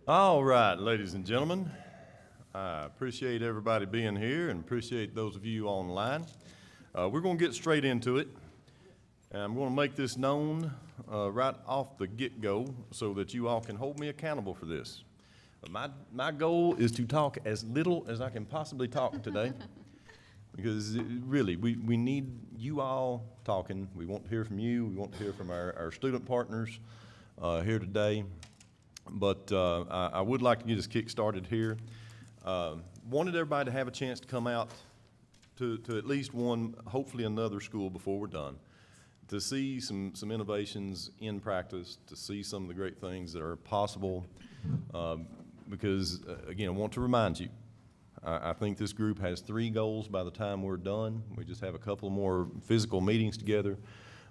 All right, ladies and gentlemen, I appreciate everybody being here and appreciate those of you online. We're going to get straight into it. And I'm going to make this known right off the get-go so that you all can hold me accountable for this. My goal is to talk as little as I can possibly talk today because really, we need you all talking. We want to hear from you. We want to hear from our student partners here today. But I would like to get us kick-started here. Wanted everybody to have a chance to come out to at least one, hopefully another school before we're done, to see some innovations in practice, to see some of the great things that are possible. Because, again, I want to remind you, I think this group has 3 goals by the time we're done. We just have a couple more physical meetings together.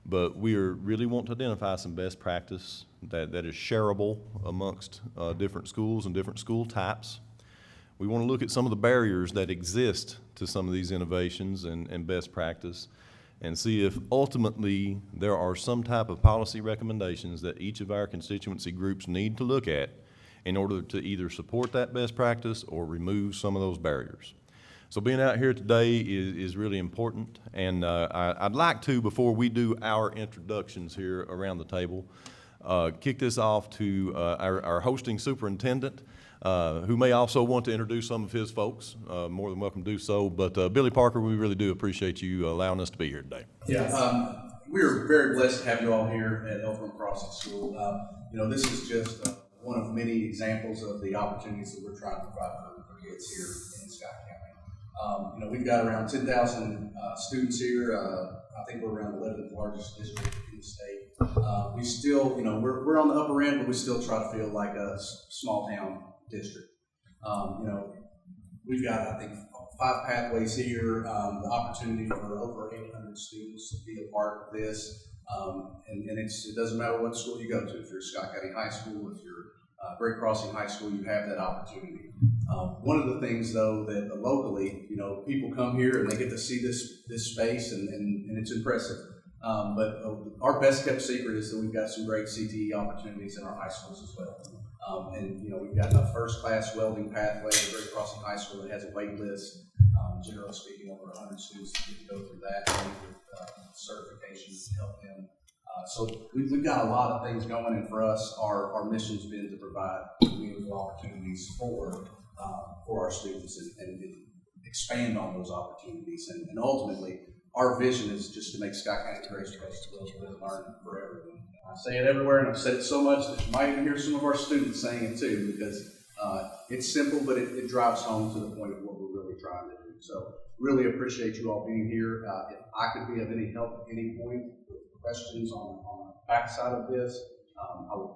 But we really want to identify some best practice that is shareable amongst different schools and different school types. We want to look at some of the barriers that exist to some of these innovations and best practice and see if ultimately there are some type of policy recommendations that each of our constituency groups need to look at in order to either support that best practice or remove some of those barriers. So being out here today is really important, and I'd like to, before we do our introductions here around the table, kick this off to our hosting superintendent, who may also want to introduce some of his folks. More than welcome to do so, but Billy Parker, we really do appreciate you allowing us to be here today. Yeah, we're very blessed to have you all here at Elkhorn Crossing School. This is just one of many examples of the opportunities that we're trying to provide for kids here in Scott County. We've got around 10,000 students here. I think we're around the 11th largest district in the state. We still, we're on the upper end, but we still try to feel like a small town district. We've got, I think, 5 pathways here, the opportunity for over 800 students to be a part of this. And it doesn't matter what school you go to. If you're Scott County High School, if you're Great Crossing High School, you have that opportunity. One of the things, though, that locally, people come here and they get to see this space, and it's impressive. But our best kept secret is that we've got some great CTE opportunities in our high schools as well. We've got a first-class welding pathway at Great Crossing High School that has a wait list. Generally speaking, over 100 students get to go through that with certifications to help them. So we've got a lot of things going, and for us, our mission's been to provide meaningful opportunities for our students and expand on those opportunities. And ultimately, our vision is just to make Scott County a great place to live and learn for everyone. I say it everywhere, and I've said it so much that you might even hear some of our students saying it too, because it's simple, but it drives home to the point of what we're really trying to do. So really appreciate you all being here. If I could be of any help at any point with questions on the backside of this, I would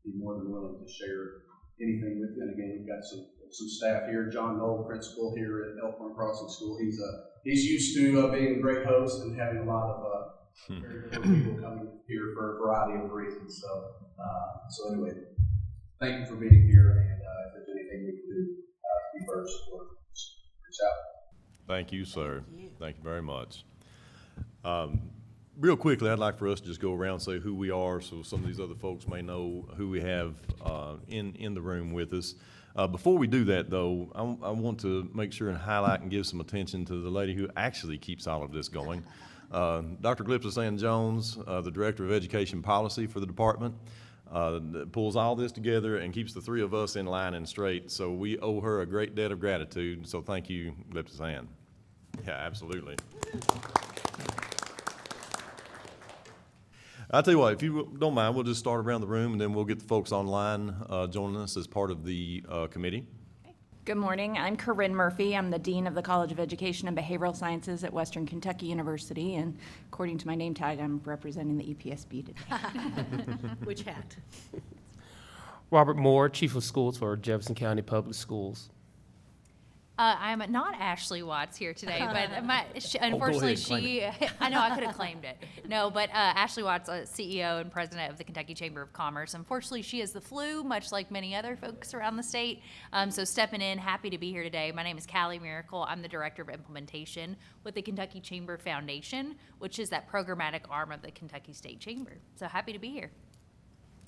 be more than willing to share anything with you. And again, we've got some staff here. John Knoll, principal here at Elkhorn Crossing School. He's used to being a great host and having a lot of very good people coming here for a variety of reasons. So anyway, thank you for being here. And if there's anything we can do to be first, or reach out. Thank you, sir. Thank you very much. Real quickly, I'd like for us to just go around and say who we are so some of these other folks may know who we have in the room with us. Before we do that, though, I want to make sure and highlight and give some attention to the lady who actually keeps all of this going. Dr. Glipsis Jones, the Director of Education Policy for the department, pulls all this together and keeps the 3 of us in line and straight. So we owe her a great debt of gratitude. So thank you, Glipsis Ann. Yeah, absolutely. I'll tell you what, if you don't mind, we'll just start around the room and then we'll get the folks online joining us as part of the committee. Good morning. I'm Corinne Murphy. I'm the Dean of the College of Education and Behavioral Sciences at Western Kentucky University, and according to my name tag, I'm representing the EPSB today. Which hat? Robert Moore, Chief of Schools for Jefferson County Public Schools. I'm not Ashley Watts here today, but unfortunately I know I could have claimed it. No, but Ashley Watts, CEO and president of the Kentucky Chamber of Commerce. Unfortunately, she has the flu, much like many other folks around the state. So stepping in, happy to be here today. My name is Callie Miracle. I'm the Director of Implementation with the Kentucky Chamber Foundation, which is that programmatic arm of the Kentucky State Chamber. So happy to be here.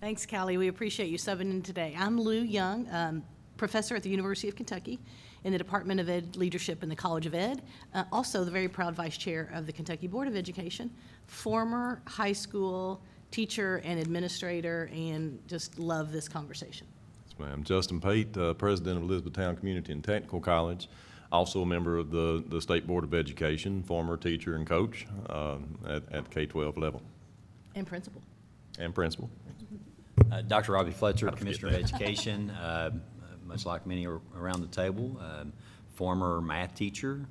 Thanks, Callie. We appreciate you subbing in today. I'm Lou Young, professor at the University of Kentucky in the Department of Ed Leadership in the College of Ed, also the very proud vice chair of the Kentucky Board of Education, former high school teacher and administrator, and just love this conversation. Yes, ma'am. Justin Pate, president of Elizabethtown Community and Technical College, also a member of the State Board of Education, former teacher and coach at K-12 level. And principal. And principal. Dr. Robbie Fletcher, Commissioner of Education, much like many around the table, former math teacher,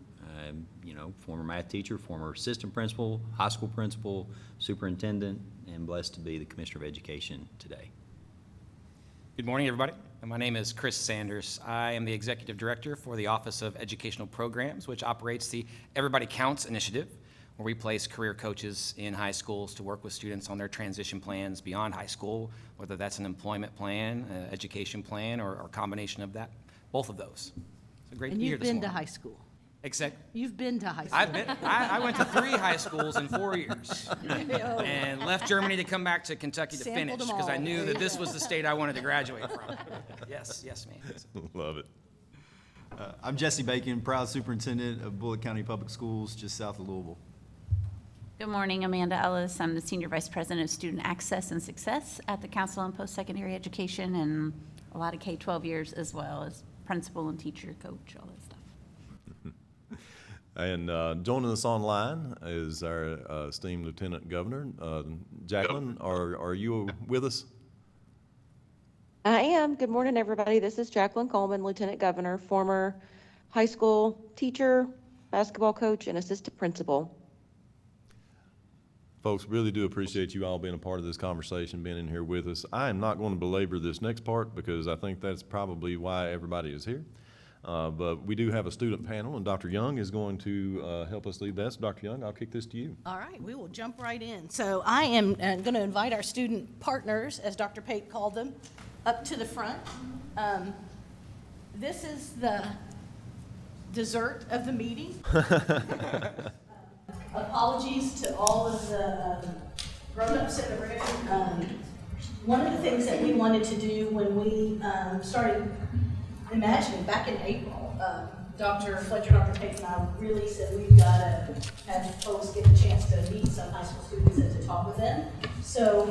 former assistant principal, high school principal, superintendent, and blessed to be the Commissioner of Education today. Good morning, everybody. My name is Chris Sanders. I am the Executive Director for the Office of Educational Programs, which operates the Everybody Counts initiative, where we place career coaches in high schools to work with students on their transition plans beyond high school, whether that's an employment plan, education plan, or a combination of that, both of those. It's great to And be here you've this been to morning. high school. Except You've been to high school. I went to 3 high schools in 4 years and left Germany to come back to Kentucky to Sampled finish them because I all. knew There that you this go. was the state I wanted to graduate from. Yes, ma'am. Love it. I'm Jesse Bacon, proud superintendent of Bullitt County Public Schools, just south of Louisville. Good morning, Amanda Ellis. I'm the Senior Vice President of Student Access and Success at the Council on Post-Secondary Education, and a lot of K-12 years as well as principal and teacher, coach, all that stuff. And joining us online is our esteemed Lieutenant Governor. Jacqueline, are you with us? I am. Good morning, everybody. This is Jacqueline Coleman, Lieutenant Governor, former high school teacher, basketball coach, and assistant principal. Folks, really do appreciate you all being a part of this conversation, being in here with us. I am not going to belabor this next part because I think that's probably why everybody is here. But we do have a student panel, and Dr. Young is going to help us lead that. So Dr. Young, I'll kick this to you. All right, we will jump right in. So I am going to invite our student partners, as Dr. Pate called them, up to the front. This is the dessert of the meeting. Apologies to all of the grown-ups in the room. One of the things that we wanted to do when we started imagining back in April, Dr. Fletcher, Dr. Pate, and I really said we've got to have folks get a chance to meet some high school students and to talk with them. So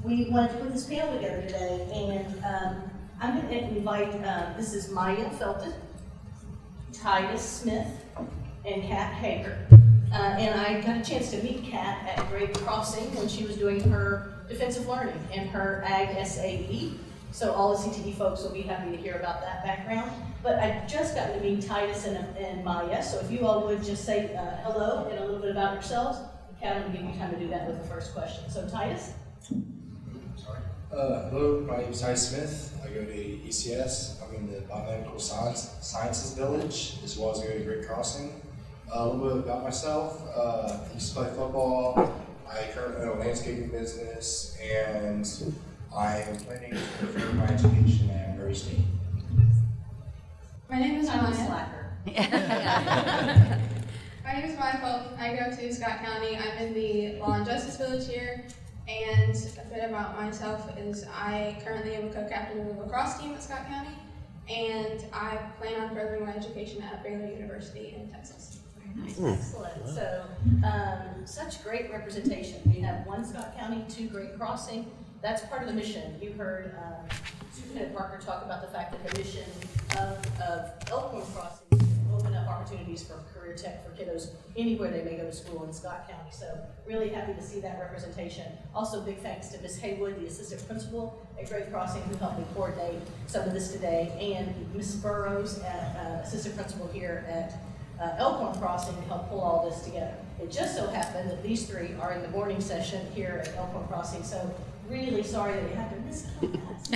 we wanted to put this panel together today, and I'm going to invite, this is Maya Felton, Titus Smith, and Kat Hager. And I got a chance to meet Kat at Great Crossing when she was doing her defensive learning and her Ag SAE. So all the CTE folks will be happy to hear about that background. But I just got to meet Titus and Maya, so if you all would just say hello and a little bit about yourselves, Kat, I'm going to give you time to do that with the first question. So Titus? Hello, my name is Titus Smith. I go to ECS. I'm in the Biomedical Sciences Village, as well as I go to Great Crossing. A little bit about myself. I used to play football. I currently own a landscaping business, and I am planning to further my education at Murray State. My name is Maya. Slacker. My name is Maya Polk. I go to Scott County. I'm in the Law and Justice Village here. And a bit about myself is I currently am a co-captain of the lacrosse team at Scott County, and I plan on furthering my education at Baylor University in Texas. Nice, excellent. So, such great representation. We have one Scott County, 2 Great Crossing. That's part of the mission. You heard Superintendent Parker talk about the fact that the mission of Elkhorn Crossing is to open up opportunities for career tech for kiddos anywhere they may go to school in Scott County. So, really happy to see that representation. Also, big thanks to Ms. Haywood, the assistant principal at Great Crossing, who helped me coordinate some of this today, and Ms. Burrows, assistant principal here at Elkhorn Crossing, to help pull all this together. It just so happened that these 3 are in the morning session here at Elkhorn Crossing, so really sorry that you have to miss class.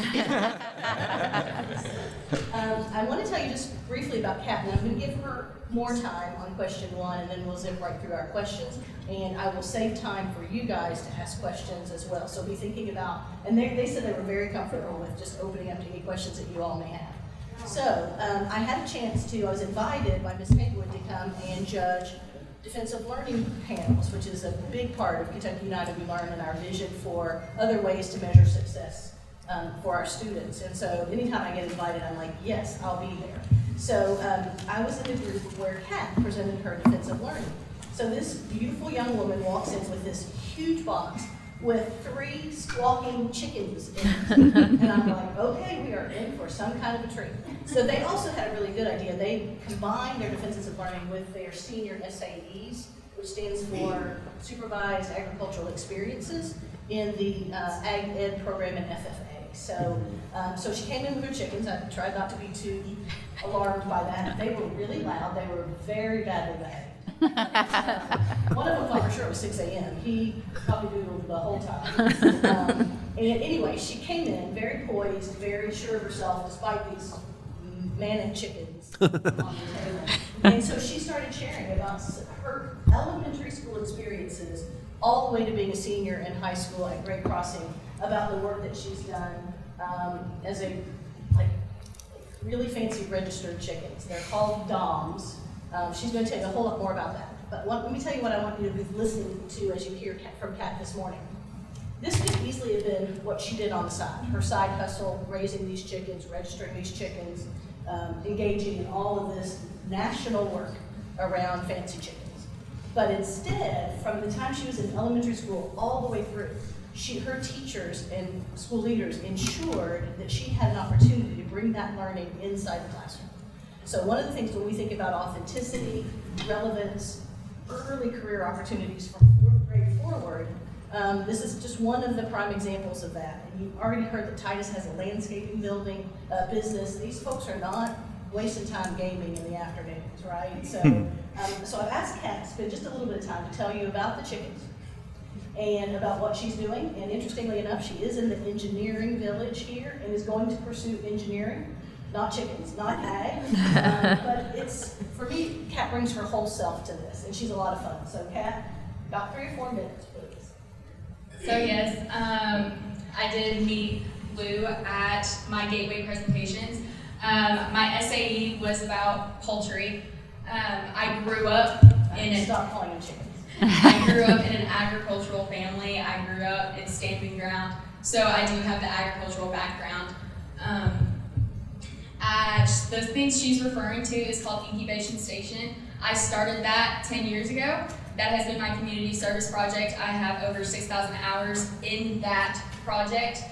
I want to tell you just briefly about Kat, and I'm going to give her more time on question 1, and then we'll zip right through our questions, and I will save time for you guys to ask questions as well. So be thinking about, and they said they were very comfortable with just opening up to any questions that you all may have. So I had a chance to, I was invited by Ms. Haywood to come and judge defensive learning panels, which is a big part of Kentucky United We Learn and our vision for other ways to measure success for our students. And so anytime I get invited, I'm like, yes, I'll be there. So I was in the group where Kat presented her defensive learning. So this beautiful young woman walks in with this huge box with 3 squawking chickens in it. And I'm like, okay, we are in for some kind of a treat. So they also had a really good idea. They combined their defensive learning with their senior SAEs, which stands for Supervised Agricultural Experiences, in the Ag Ed program in FFA. So, so she came in with her chickens. I tried not to be too alarmed by that. They were really loud. They were very badly behaved. One of them thought for sure it was 6 a.m. He probably doodled the whole time. And anyway, she came in very poised, very sure of herself, despite these manic chickens on the table. And so she started sharing about her elementary school experiences all the way to being a senior in high school at Great Crossing, about the work that she's done as a really fancy registered chickens. They're called DOMs. She's going to tell you a whole lot more about that. But let me tell you what I want you to be listening to as you hear from Kat this morning. This could easily have been what she did on the side, her side hustle, raising these chickens, registering these chickens, engaging in all of this national work around fancy chickens. But instead, from the time she was in elementary school all the way through, her teachers and school leaders ensured that she had an opportunity to bring that learning inside the classroom. So one of the things when we think about authenticity, relevance, early career opportunities from 4th grade forward, this is just one of the prime examples of that. And you've already heard that Titus has a landscaping building business. These folks are not wasting time gaming in the afternoons, right? So, so I've asked Kat to spend just a little bit of time to tell you about the chickens and about what she's doing. And interestingly enough, she is in the engineering village here and is going to pursue engineering. Not chickens, not ag, but it's, for me, Kat brings her whole self to this, and she's a lot of fun. So Kat, about 3 or 4 minutes, please. So yes, I did meet Lou at my Gateway presentations. My SAE was about poultry. I grew up in Stop calling them chickens. I grew up in an agricultural family. I grew up in stamping ground, so I do have the agricultural background. The things she's referring to is called Incubation Station. I started that 10 years ago. That has been my community service project. I have over 6,000 hours in that project.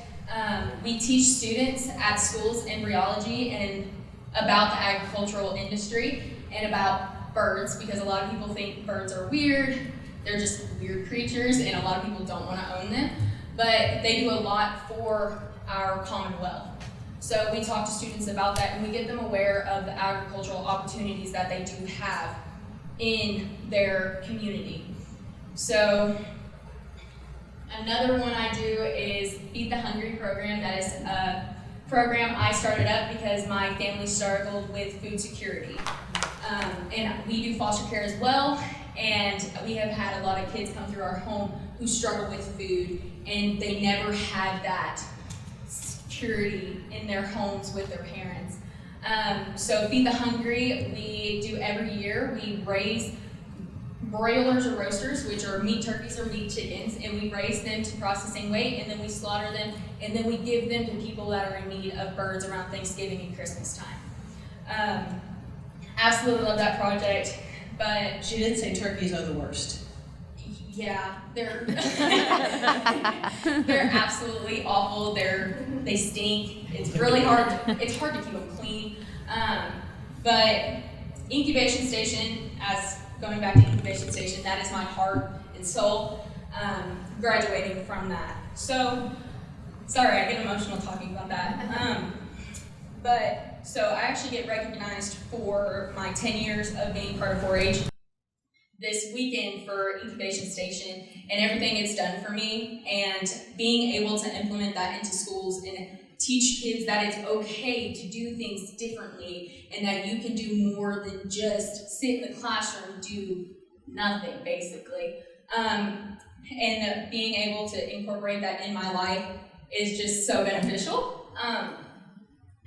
We teach students at schools embryology and about the agricultural industry and about birds, because a lot of people think birds are weird. They're just weird creatures and a lot of people don't want to own them, but they do a lot for our commonwealth. So we talk to students about that and we get them aware of the agricultural opportunities that they do have in their community. So another one I do is Feed the Hungry program. That is a program I started up because my family struggled with food security. And we do foster care as well, and we have had a lot of kids come through our home who struggle with food and they never had that security in their homes with their parents. So Feed the Hungry, we do every year. We raise broilers or roasters, which are meat turkeys or meat chickens, and we raise them to processing weight, and then we slaughter them, and then we give them to people that are in need of birds around Thanksgiving and Christmas time. Absolutely love that project, but She did say turkeys are the worst. yeah, they're they're absolutely awful. They stink. It's really hard. It's hard to keep them clean. But Incubation Station, as going back to Incubation Station, that is my heart and soul. Graduating from that. So sorry, I get emotional talking about that. But so I actually get recognized for my 10 years of being part of 4-H this weekend for Incubation Station and everything it's done for me, and being able to implement that into schools and teach kids that it's okay to do things differently and that you can do more than just sit in the classroom and do nothing, basically. And being able to incorporate that in my life is just so beneficial.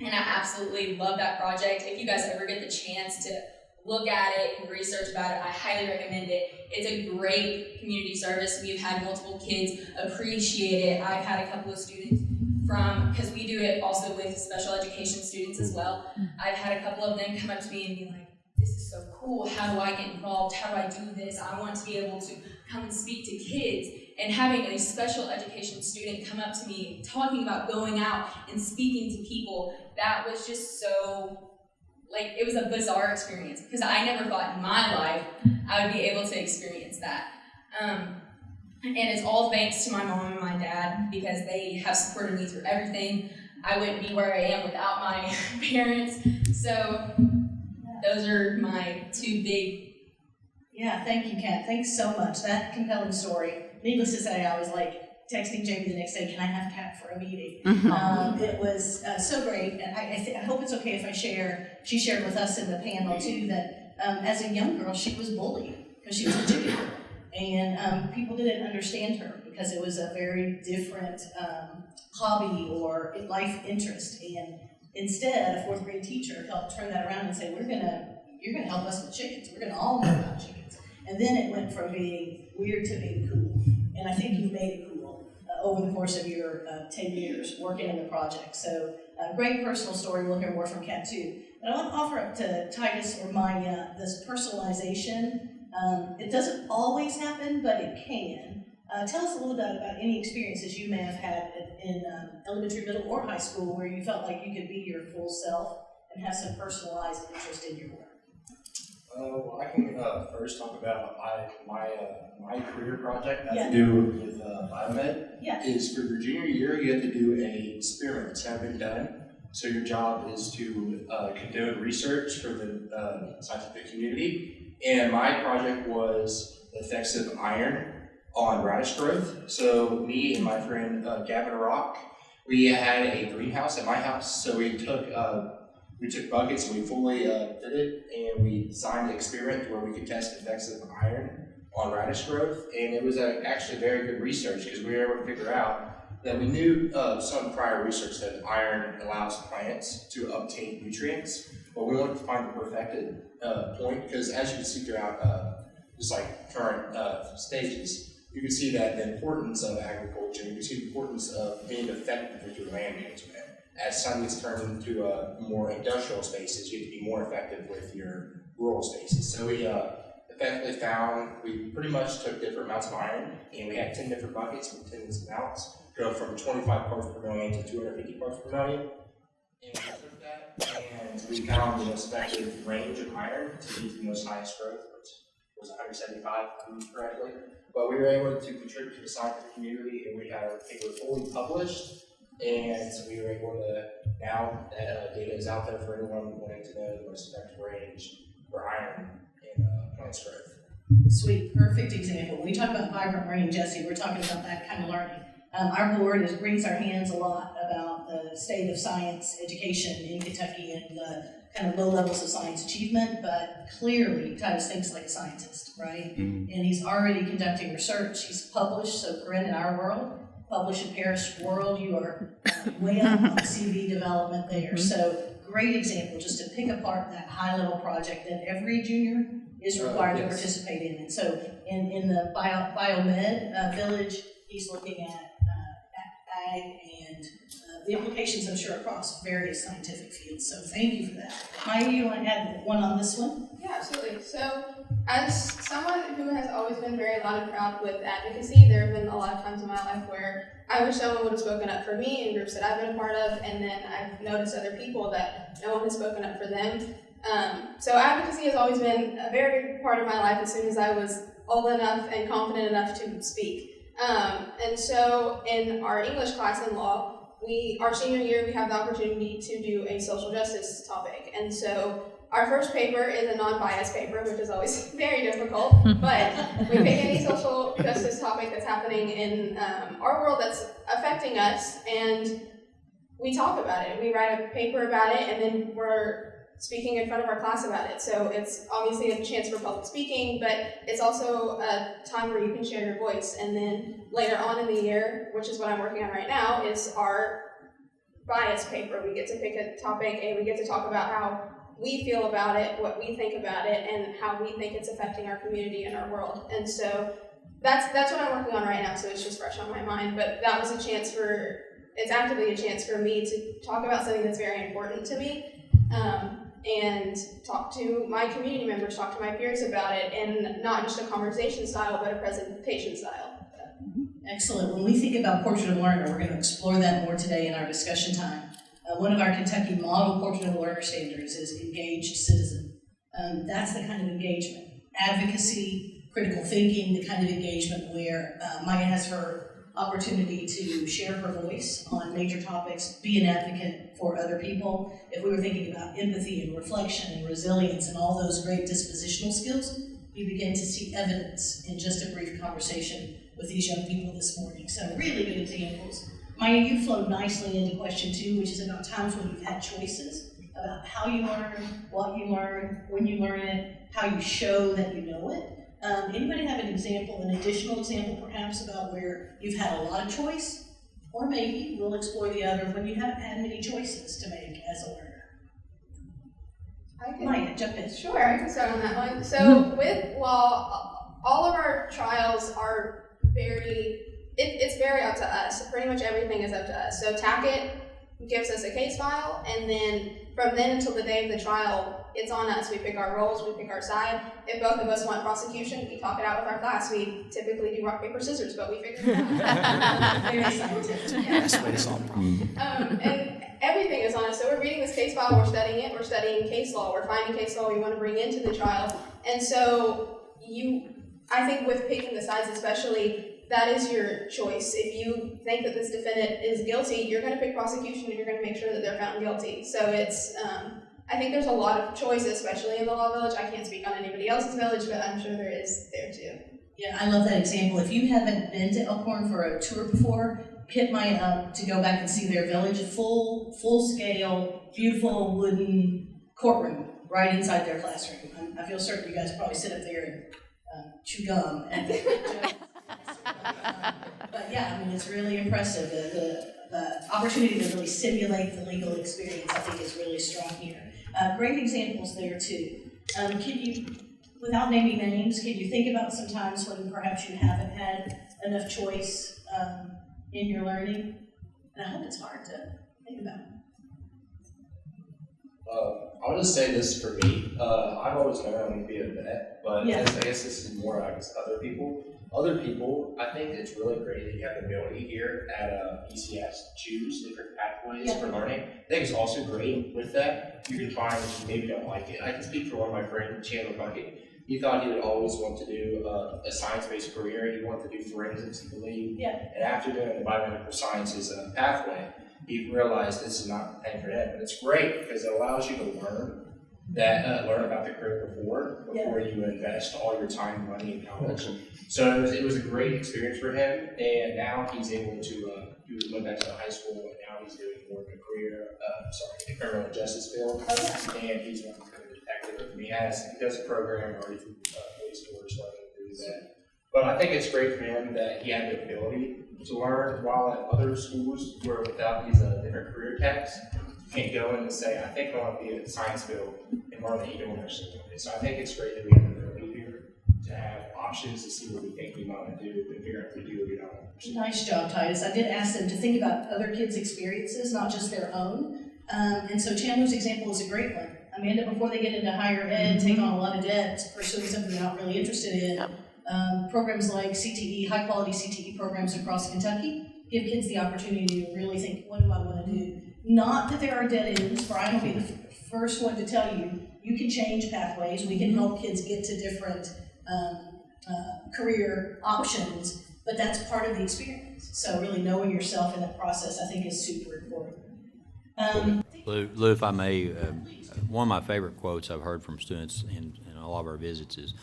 And I absolutely love that project. If you guys ever get the chance to look at it and research about it. I highly recommend it. It's a great community service. We've had multiple kids appreciate it. I've had a couple of students because we do it also with special education students as well. I've had a couple of them come up to me and be like, this is so cool. How do I get involved? How do I do this? I want to be able to come and speak to kids. And having a special education student come up to me talking about going out and speaking to people, that was just so, like, it was a bizarre experience because I never thought in my life I would be able to experience that. And it's all thanks to my mom and my dad because they have supported me through everything. I wouldn't be where I am without my parents. So those are my two big. Yeah, thank you, Kat. Thanks so much. That compelling story. Needless to say, I was like texting Jamie the next day, can I have Kat for a meeting? It was so great. And I hope it's okay if I share, she shared with us in the panel too, that as a young girl, she was bullied because she was a chicken girl. And people didn't understand her because it was a very different hobby or life interest. And instead, a fourth grade teacher helped turn that around and say, you're gonna help us with chickens. We're gonna all know about chickens. And then it went from being weird to being cool. And I think you've made it cool over the course of your 10 years working in the project. So great personal story. We'll hear more from Kat too. But I want to offer up to Titus or Maya this personalization. It doesn't always happen, but it can. Tell us a little bit about any experiences you may have had in elementary, middle, or high school where you felt like you could be your full self and have some personalized interest in your work. Well, I can first talk about my career project that has to do with biomed. Yeah. Is for your junior year, you have to do an experiment that's never been done. So your job is to conduct research for the scientific community. And my project was the effects of iron on radish growth. So me and my friend Gavin Rock, we had a greenhouse at my house. So we took buckets and we fully did it, and we designed the experiment where we could test the effects of iron on radish growth. And it was actually very good research because we were able to figure out that we knew some prior research that iron allows plants to obtain nutrients, but we wanted to find the perfected point because as you can see throughout just like current stages, you can see that the importance of agriculture, you can see the importance of being effective with your land management. As sun gets turned into more industrial spaces, you have to be more effective with your rural spaces. So we effectively found, we pretty much took different amounts of iron, and we had 10 different buckets with 10 different amounts, go from 25 parts per million to 250 parts per million. And we took that, and we found the most effective range of iron to be the most highest growth, which was 175, if I remember correctly. But we were able to contribute to the scientific community, and we had our paper fully published. And so we were able to, now that data is out there for anyone wanting to know the most effective range for iron in plants growth. Sweet, perfect example. When we talk about vibrant range, Jesse, we're talking about that kind of learning. Our board wrings our hands a lot about the state of science education in Kentucky and the kind of low levels of science achievement, but clearly Titus thinks like a scientist, right? Mm-hmm. And he's already conducting research. He's published, so Corinne, in our world, published in Paris World, you are way up on CV development there. Mm-hmm. So great example, just to pick apart that high-level project that every junior is required to participate in. And so in the biomed village, he's looking at ag and the implications, I'm sure, across various scientific fields. So thank you for that. Maya, you want to add one on this one? Yeah, absolutely. So as someone who has always been very loud and proud with advocacy, there have been a lot of times in my life where I wish someone would have spoken up for me in groups that I've been a part of, and then I've noticed other people that no one has spoken up for them. So advocacy has always been a very big part of my life as soon as I was old enough and confident enough to speak. And so in our English class in law, our senior year, we have the opportunity to do a social justice topic. And so our first paper is a non-biased paper, which is always very difficult, but we pick any social justice topic that's happening in our world that's affecting us, and we talk about it. We write a paper about it, and then we're speaking in front of our class about it. So it's obviously a chance for public speaking, but it's also a time where you can share your voice. And then later on in the year, which is what I'm working on right now, is our bias paper. We get to pick a topic and we get to talk about how we feel about it, what we think about it, and how we think it's affecting our community and our world. And so that's what I'm working on right now, so it's just fresh on my mind. But that was it's actively a chance for me to talk about something that's very important to me, and talk to my community members, talk to my peers about it, and not just a conversation style, but a presentation style. Excellent. When we think about portrait of a learner, we're going to explore that more today in our discussion time. One of our Kentucky model portrait of a learner standards is engaged citizen. That's the kind of engagement, advocacy, critical thinking, the kind of engagement where Maya has her opportunity to share her voice on major topics, be an advocate for other people. If we were thinking about empathy and reflection and resilience and all those great dispositional skills, you begin to see evidence in just a brief conversation with these young people this morning. So really good examples. Maya, you flowed nicely into question 2, which is about times when you've had choices about how you learn, what you learn, when you learn it, how you show that you know it. Anybody have an example, an additional example perhaps about where you've had a lot of choice, or maybe we'll explore the other when you haven't had many choices to make as a learner? Maya, jump in. Sure, I can start on that one. So while all of our trials are it's very up to us. Pretty much everything is up to us. So TACIT gives us a case file, and then from then until the day of the trial, it's on us. We pick our roles, we pick our side. If both of us want prosecution, we talk it out with our class. We typically do rock, paper, scissors, but we figure it out. Very scientific. Best way to solve a problem. And everything is on us. So we're reading this case file, we're studying it, we're studying case law, we're finding case law we want to bring into the trial. And so I think with picking the sides especially, that is your choice. If you think that this defendant is guilty, you're going to pick prosecution and you're going to make sure that they're found guilty. So it's, I think there's a lot of choice, especially in the law village. I can't speak on anybody else's village, but I'm sure there is there too. Yeah, I love that example. If you haven't been to Elkhorn for a tour before, hit Maya up to go back and see their village, full scale, beautiful wooden courtroom right inside their classroom. I feel certain you guys probably sit up there and chew gum. But yeah, I mean, it's really impressive. The opportunity to really simulate the legal experience, I think, is really strong here. Great examples there too. Can you, without naming names, can you think about some times when perhaps you haven't had enough choice in your learning? And I hope it's hard to think about. I'll just say this for me. I've always known I want to be a vet, but I guess this is more, I guess, other people. Other people, I think it's really great that you have the ability here at ECS to choose different pathways for learning. I think it's also great with that. You can find that you maybe don't like it. I can speak for one of my friends, Chandler Bucket. He thought he would always want to do a science-based career. He wanted to do forensics, he believed. And after doing the biomedical sciences pathway, he realized this is not the thing for him. But it's great because it allows you to learn about the career before you invest all your time, money, and knowledge. So it was a great experience for him, and now he's able to he went back to high school, and now he's doing more of a career, the criminal justice field, and he's one of the detective. He does a program already through police force, so I can do that. But I think it's great for him that he had the ability to learn, while at other schools where without these different career tracks, you can't go in and say, I think I want to be in the science field and learn that you don't understand it. So I think it's great that we have the ability here to have options to see what we think we want to do and figure out if we do or we don't understand. Nice job, Titus. I did ask them to think about other kids' experiences, not just their own. And so Chandler's example is a great one. Amanda, before they get into higher ed, take on a lot of debt, pursuing something they're not really interested in. Programs like CTE, high-quality CTE programs across Kentucky, give kids the opportunity to really think, what do I want to do? Not that there are dead ends, for I will be the first one to tell you, you can change pathways, we can help kids get to different career options, but that's part of the experience. So really knowing yourself in that process, I think, is super important. Lou, if I may, one of my favorite quotes I've heard from students in a lot of our visits is,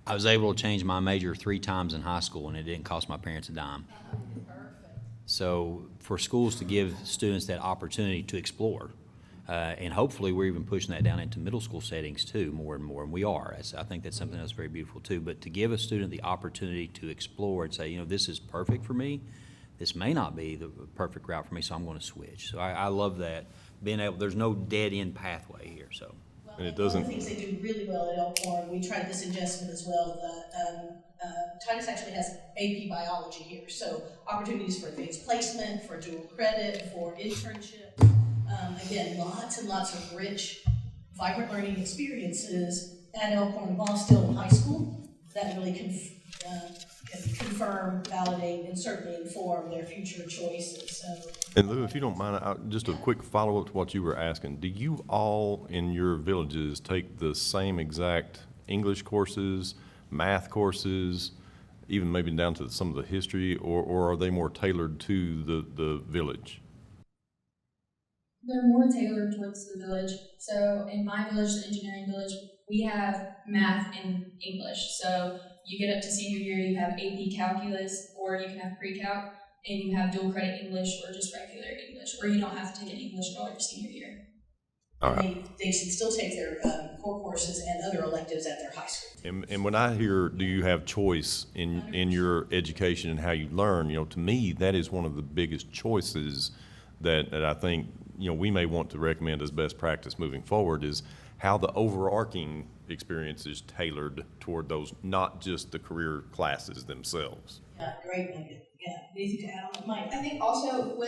I was able to change my major 3 times in high school and it didn't cost my parents a dime. So for schools to give students that opportunity to explore, and hopefully we're even pushing that down into middle school settings too, more and more, and we are. I think that's something that's very beautiful too, but to give a student the opportunity to explore and say, you know, this is perfect for me, this may not be the perfect route for me, so I'm going to switch. So I love that, being able, there's no dead-end pathway here, so. And it One of doesn't, the things they do really well at Elkhorn, we tried this in Jessamine as well, Titus actually has AP biology here, so opportunities for advanced placement, for dual credit, for internship. Again, lots and lots of rich, vibrant learning experiences at Elkhorn while still in high school that really can confirm, validate, and certainly inform their future choices. So, and Lou, if you don't mind, just a quick follow-up to what you were asking. Do you all in your villages take the same exact English courses, math courses, even maybe down to some of the history, or are they more tailored to the village? They're more tailored towards the village. So in my village, the engineering village, we have math and English. So you get up to senior year, you have AP calculus, or you can have pre-calc, and you have dual credit English or just regular English, or you don't have to take an English at all your senior year. and they should still take their core courses and other electives at their high school. And when I hear, do you have choice in your education and how you learn, to me, that is one of the biggest choices that I think, we may want to recommend as best practice moving forward, is how the overarching experience is tailored toward those, not just the career classes themselves. Yeah, great. Yeah, anything to add on, Mike? I think also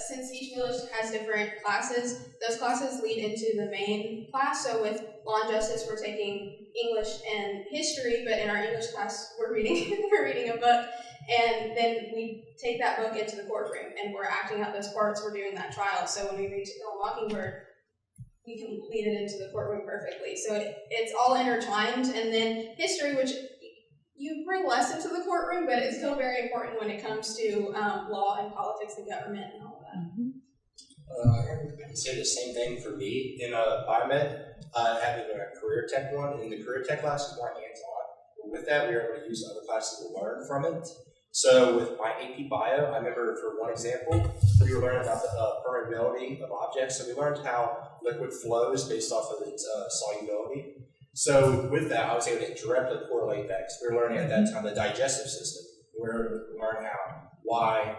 since each village has different classes, those classes lead into the main class. So with law and justice, we're taking English and history, but in our English class, we're reading a book, and then we take that book into the courtroom, and we're acting out those parts. We're doing that trial. So when we read To Kill a Mockingbird, we can lead it into the courtroom perfectly. So it's all intertwined, and then history, which you bring less into the courtroom, but it's still very important when it comes to law and politics and government and all that. I can say the same thing for me. In biomed, having a career tech one, in the career tech class is more hands-on. With that, we were able to use other classes to learn from it. So with my AP Bio, I remember for one example, we were learning about the permeability of objects. So we learned how liquid flows based off of its solubility. So with that, I was able to directly correlate that, because we were learning at that time the digestive system. We were able to learn why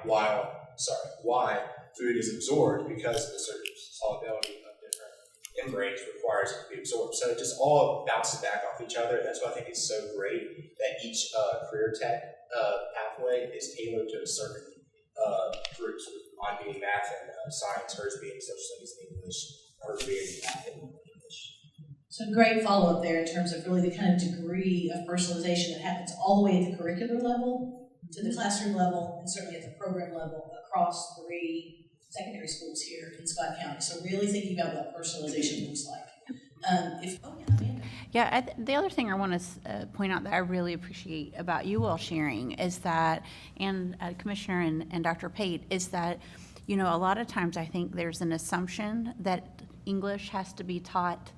food is absorbed, because of the certain solubility of different membranes requires it to be absorbed. So it just all bounces back off each other. That's why I think it's so great that each career tech pathway is tailored to a certain group. So mine being math and science, hers being social studies and English, hers being math and English. So great follow-up there in terms of really the kind of degree of personalization that happens all the way at the curricular level, to the classroom level, and certainly at the program level across 3 secondary schools here in Scott County. So really thinking about what personalization looks like. Amanda. Yeah, the other thing I want to point out that I really appreciate about you all sharing is that, and Commissioner and Dr. Pate, is that, a lot of times I think there's an assumption that English has to be taught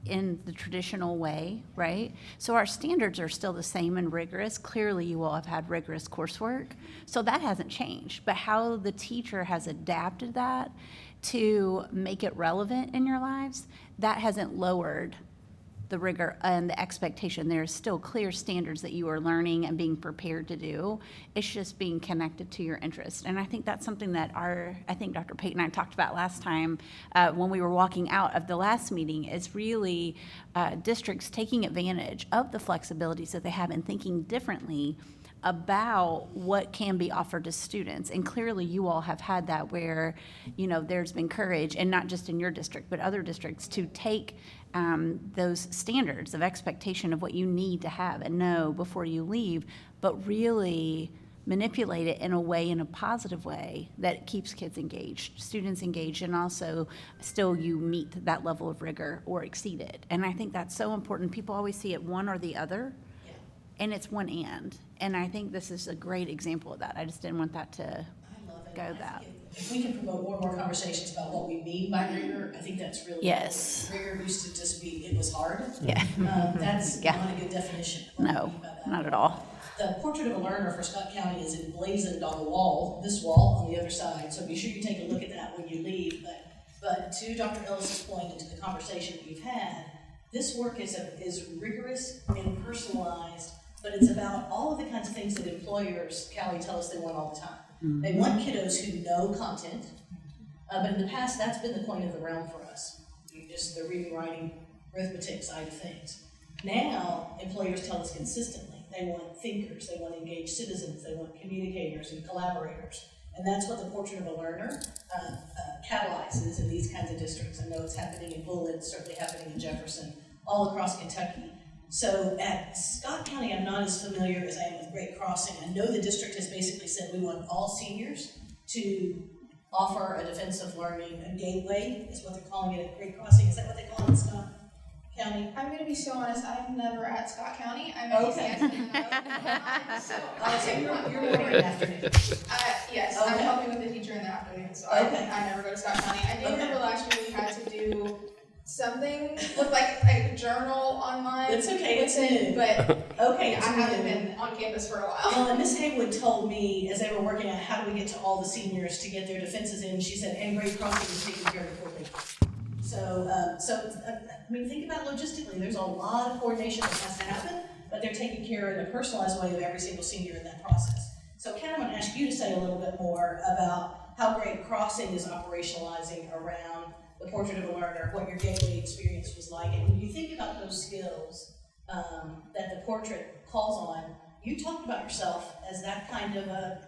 in the traditional way, right? So our standards are still the same and rigorous. Clearly, you all have had rigorous coursework, so that hasn't changed. But how the teacher has adapted that to make it relevant in your lives, that hasn't lowered the rigor and the expectation. There's still clear standards that you are learning and being prepared to do. It's just being connected to your interest. And I think that's something that I think Dr. Pate and I talked about last time when we were walking out of the last meeting, is really districts taking advantage of the flexibilities that they have and thinking differently about what can be offered to students. And clearly you all have had that where, there's been courage, and not just in your district, but other districts, to take those standards of expectation of what you need to have and know before you leave, but really manipulate it in a positive way that keeps kids engaged, students engaged, and also still you meet that level of rigor or exceed it. And I think that's so important. People always see it one or the other, and it's one and I think this is a great example of that. I just didn't want that to go that. If we can promote more and more conversations about what we mean by rigor, I think that's really Yes. important. Rigor used to just be, it was hard. Yeah. That's Yeah. not a good definition. No, not at all. The portrait of a learner for Scott County is emblazoned on the wall, this wall on the other side, so be sure you take a look at that when you leave. But to Dr. Ellis's point and to the conversation that we've had, this work is rigorous and personalized, but it's about all of the kinds of things that employers, Callie, tell us they want all the time. Mm-hmm. They want kiddos who know content, but in the past, that's been the coin of the realm for us. Just the reading, writing, arithmetic side of things. Now, employers tell us consistently, they want thinkers, they want engaged citizens, they want communicators and collaborators. And that's what the Portrait of a Learner catalyzes in these kinds of districts. I know it's happening in Bullitt, it's certainly happening in Jefferson, all across Kentucky. So at Scott County, I'm not as familiar as I am with Great Crossing. I know the district has basically said we want all seniors to offer a defensive learning, a gateway is what they're calling it at Great Crossing. Is that what they call it in Scott County? I'm going to be so honest, I'm never at Scott County. I'm at ECS. So you're more in the afternoon. Yes, Okay. I'm helping with the teacher in the afternoon, so Okay. I never go to Scott County. I do Okay. remember last year we had to do something with like a journal online. It's okay, it's with it, new. but Okay, I it's haven't new. been on campus for a while. Well, and Miss Haywood told me as they were working out how do we get to all the seniors to get their defenses in, she said, and Great Crossing is taking care of it for me. I mean, think about logistically, there's a lot of coordination that has to happen, but they're taking care in a personalized way of every single senior in that process. So Ken, I'm gonna ask you to say a little bit more about how Great Crossing is operationalizing around the Portrait of a Learner, what your gateway experience was like, and when you think about those skills that the portrait calls on, you talked about yourself as that kind of a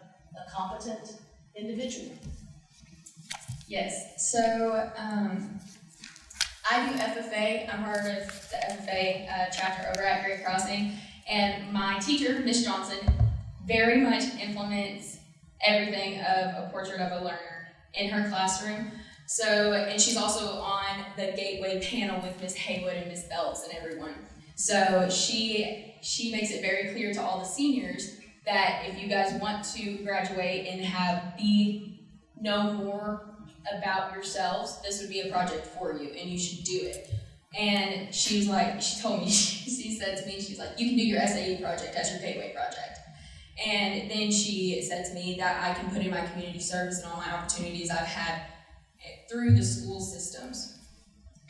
competent individual. Yes, so I do FFA. I'm part of the FFA chapter over at Great Crossing, and my teacher, Miss Johnson, very much implements everything of a Portrait of a Learner in her classroom. So, and she's also on the Gateway panel with Miss Haywood and Miss Belts and everyone. So she makes it very clear to all the seniors that if you guys want to graduate and know more about yourselves, this would be a project for you and you should do it. And she told me, she said to me, she's like, you can do your SAE project as your Gateway project. And then she said to me that I can put in my community service and all my opportunities I've had through the school systems.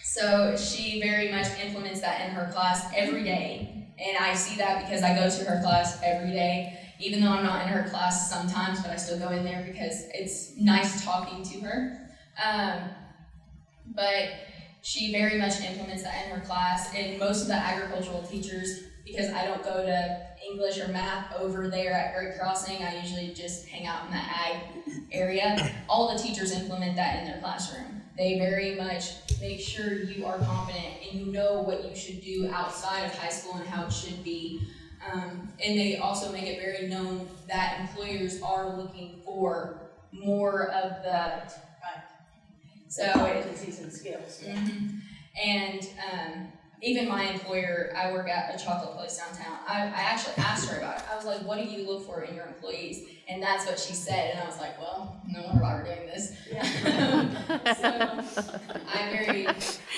So she very much implements that in her class every day. And I see that because I go to her class every day, even though I'm not in her class sometimes, but I still go in there because it's nice talking to her. But she very much implements that in her class, and most of the agricultural teachers, because I don't go to English or math over there at Great Crossing, I usually just hang out in the ag area. All the teachers implement that in their classroom. They very much make sure you are confident and you know what you should do outside of high school and how it should be. And they also make it very known that employers are looking for more of the competencies and skills. Mm-hmm. And even my employer, I work at a chocolate place downtown. I actually asked her about it. I was like, what do you look for in your employees? And that's what she said. And I was like, well, no wonder why we're doing this. Yeah. So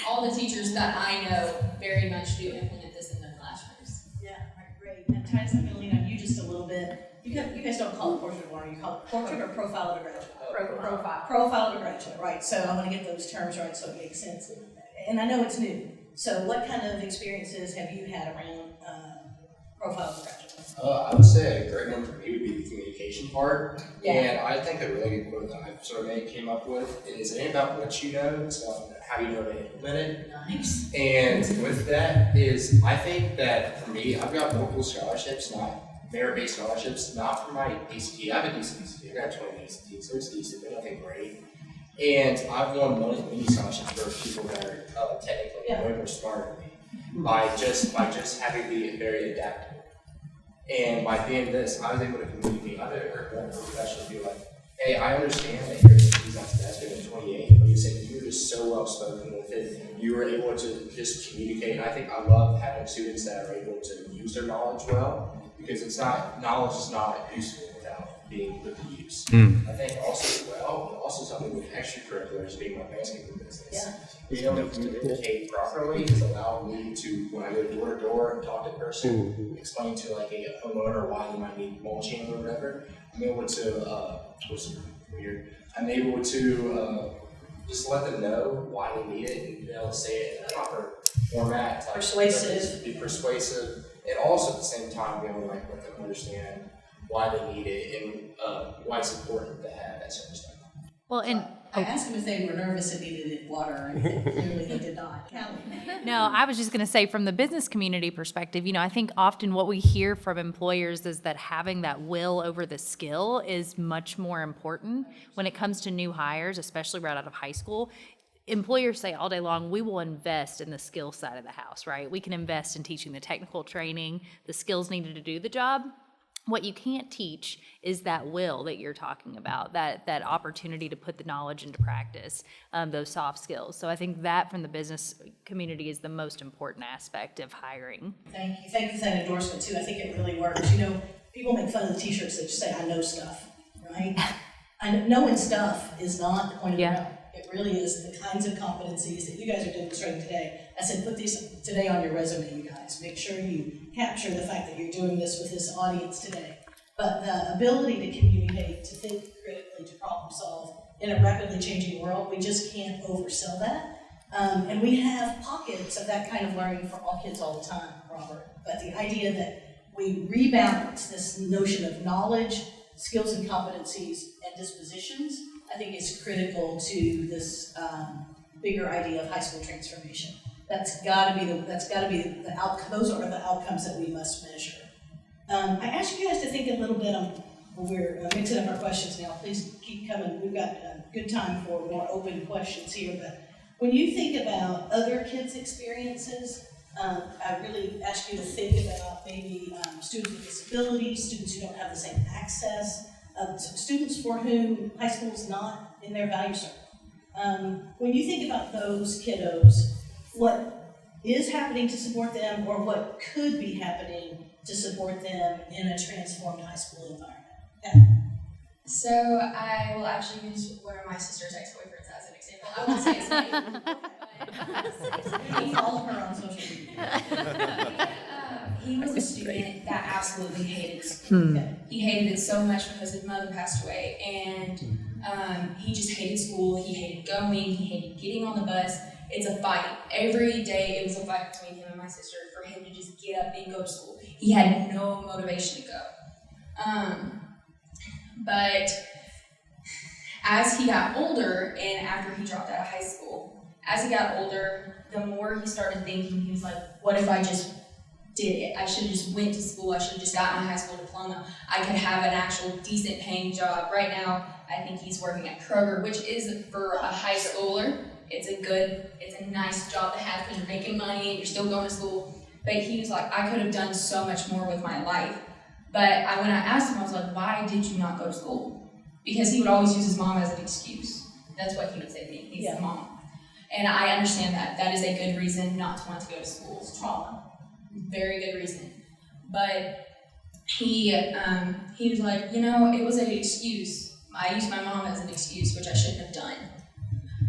all the teachers that I know very much do implement this in their classrooms. Yeah, great. And Titus, I'm going to lean on you just a little bit. You guys don't call it Portrait of a Learner, you call it Portrait or Profile of a Graduate? Profile. Profile of a Graduate, right. So I want to get those terms right so it makes sense. And I know it's new. So what kind of experiences have you had around Profile of a Graduate? I would say a great one for me would be the communication part. Yeah. And I think a really good quote that I've sort of came up with is, it ain't about what you know, it's about how you know to implement it. Nice. And with that is, I think that for me, I've got multiple scholarships, not merit-based scholarships, not for my ACT. I have a decent ACT, I got 20 ACT, so it's decent, but nothing great. And I've won many scholarships for people that are technically way more smarter than me by just having to be very adaptable. And by being this, I was able to communicate. I've heard one professionally be like, hey, I understand that you're in these that's been at 28, but you said you were just so well spoken with it. You were able to just communicate. And I think I love having students that are able to use their knowledge well, because knowledge is not useful without being put to use. I think also something with extracurriculars being my basketball business. Being able to communicate properly has allowed me to, when I go door to door and talk to a person, explain to like a homeowner why they might need mulching or whatever, I'm able to, I'm able to just let them know why they need it and be able to say it in a proper format. Persuasive. Be persuasive, and also at the same time be able to let them understand why they need it and why it's important to have that sort of stuff. Well, and I asked them if they were nervous and needed water, and clearly they did not. Callie. no, I was just going to say from the business community perspective, I think often what we hear from employers is that having that will over the skill is much more important when it comes to new hires, especially right out of high school. Employers say all day long, we will invest in the skill side of the house, right? We can invest in teaching the technical training, the skills needed to do the job. What you can't teach is that will that you're talking about, that opportunity to put the knowledge into practice, those soft skills. So I think that from the business community is the most important aspect of hiring. Thank you. Thank you for that endorsement too. I think it really works. People make fun of the t-shirts that just say, I know stuff, right? Knowing stuff is not the point of the round. It really is the kinds of competencies that you guys are demonstrating today. I said, put these today on your resume, you guys. Make sure you capture the fact that you're doing this with this audience today. But the ability to communicate, to think critically, to problem solve in a rapidly changing world, we just can't oversell that. And we have pockets of that kind of learning for all kids all the time, Robert. But the idea that we rebalance this notion of knowledge, skills and competencies, and dispositions, I think is critical to this bigger idea of high school transformation. That's got to be the outcome. Those are the outcomes that we must measure. I asked you guys to think a little bit on. We're mixing up our questions now. Please keep coming. We've got a good time for more open questions here. But when you think about other kids' experiences, I really ask you to think about maybe students with disabilities, students who don't have the same access. Students for whom high school is not in their value circle. When you think about those kiddos, what is happening to support them or what could be happening to support them in a transformed high school environment? Okay. So I will actually use one of my sister's ex-boyfriends as an example. I won't say his name. We follow her on social media. He was a student that absolutely hated school. He hated it so much because his mother passed away, and he just hated school. He hated going. He hated getting on the bus. It's a fight. Every day it was a fight between him and my sister for him to just get up and go to school. He had no motivation to go. But as he got older, and after he dropped out of high school, as he got older, the more he started thinking, he was like, what if I just did it? I should have just went to school. I should have just got my high school diploma. I could have an actual decent paying job. Right now, I think he's working at Kroger, which is for a high schooler. It's a nice job to have because you're making money and you're still going to school. But he was like, I could have done so much more with my life. But when I asked him, I was like, why did you not go to school? Because he would always use his mom as an excuse. That's what he would say to me. He's his mom. And I understand that. That is a good reason not to want to go to school. It's trauma. Very good reason. But he was like, it was an excuse. I used my mom as an excuse, which I shouldn't have done.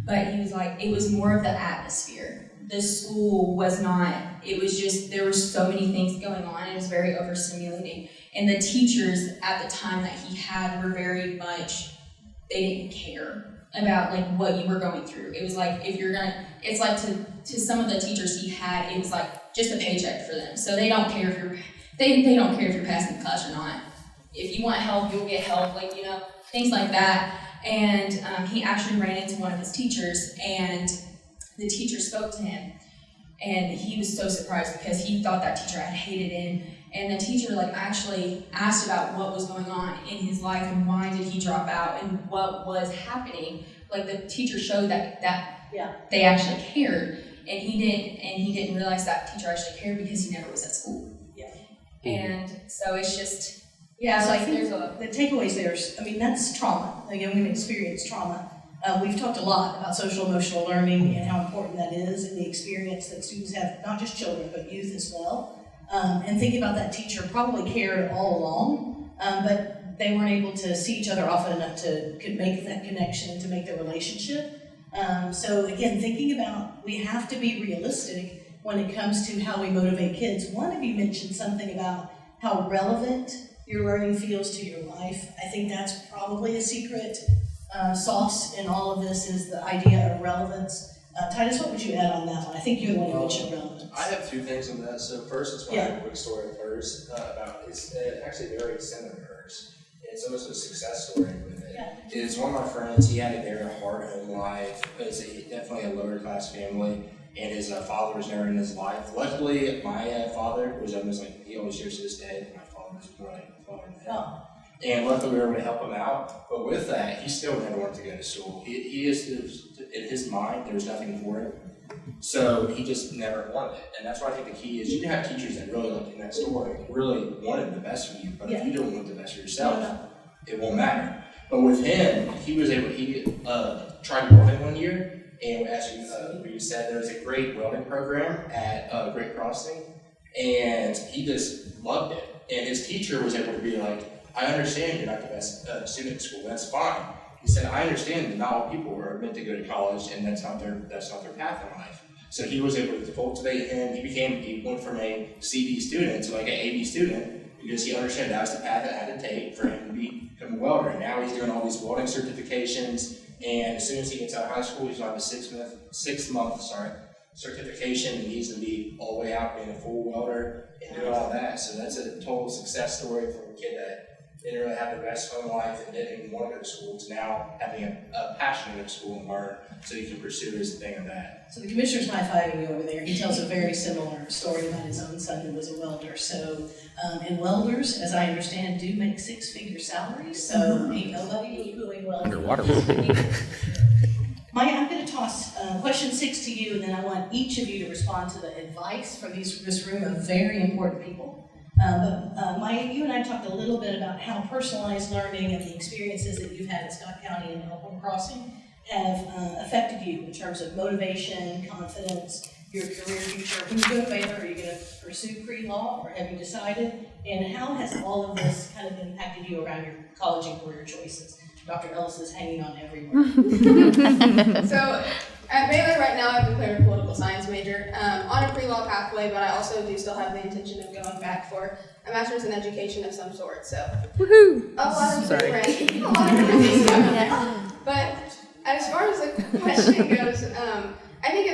But he was like, it was more of the atmosphere. The school was not, it was just, there were so many things going on. It was very overstimulating. And the teachers at the time that he had were very much, they didn't care about what you were going through. It was like, it's like to some of the teachers he had, it was like just a paycheck for them. So they don't care if you're, they don't care if you're passing the class or not. If you want help, you'll get help, things like that. And he actually ran into one of his teachers, and the teacher spoke to him, and he was so surprised because he thought that teacher had hated him. And the teacher actually asked about what was going on in his life and why did he drop out and what was happening. The teacher showed that they actually cared, and he didn't realize that teacher actually cared because he never was at school. Yeah. And so it's just. Yeah, so I think the takeaways there is, that's trauma. Again, we've experienced trauma. We've talked a lot about social emotional learning and how important that is in the experience that students have, not just children, but youth as well. And thinking about that teacher probably cared all along, but they weren't able to see each other often enough to make that connection and to make the relationship. So again, thinking about, we have to be realistic when it comes to how we motivate kids. One of you mentioned something about how relevant your learning feels to your life. I think that's probably a secret sauce in all of this, is the idea of relevance. Titus, what would you add on that one? I think you're the one who mentioned relevance. I have two things on that. So first, it's a quick story of hers about, it's actually very similar to hers. It's almost a success story with it. is one of my friends. He had a very hard home life. It was definitely a lower class family, and his father was never in his life. Luckily, my father was almost like, he always shares to this day, my father was more like a father than him. And luckily we were able to help him out. But with that, he still never wanted to go to school. He is, in his mind, there was nothing for him. So he just never wanted it. And that's why I think the key is you can have teachers that really look in that story and really wanted the best for you. But if you don't want the best for yourself, it won't matter. But with him, he was able, he tried welding one year. And as you said, there was a great welding program at Great Crossing. And he just loved it. And his teacher was able to be like, I understand you're not the best student at school. That's fine. He said, I understand that not all people are meant to go to college, and that's not their path in life. So he was able to cultivate him. He went from a CD student to like an AB student because he understood that was the path it had to take for him to become a welder. And now he's doing all these welding certifications. And as soon as he gets out of high school, he's on a six-month certification, and he's going to be all the way out being a full welder and doing all that. So that's a total success story for a kid that didn't really have the best home life and didn't even want to go to school to now having a passion to go to school and learn so he can pursue his thing of that. So the commissioner's high-fiving you over there. He tells a very similar story about his own son who was a welder. So, and welders, as I understand, do make six-figure salaries, so ain't nobody doing well. Underwater. Maya, I'm going to toss question 6 to you, and then I want each of you to respond to the advice from this room of very important people. Maya, you and I talked a little bit about how personalized learning and the experiences that you've had at Scott County and Elkhorn Crossing have affected you in terms of motivation, confidence, your career future. When you go to Baylor, are you going to pursue pre-law, or have you decided? And how has all of this kind of impacted you around your college and career choices? Dr. Ellis is hanging on everywhere. So at Baylor right now, I've declared a political science major on a pre-law pathway, but I also do still have the intention of going back for a master's in education of some sort. So Woohoo! a lot of different things going on there. But as far as the question goes, I think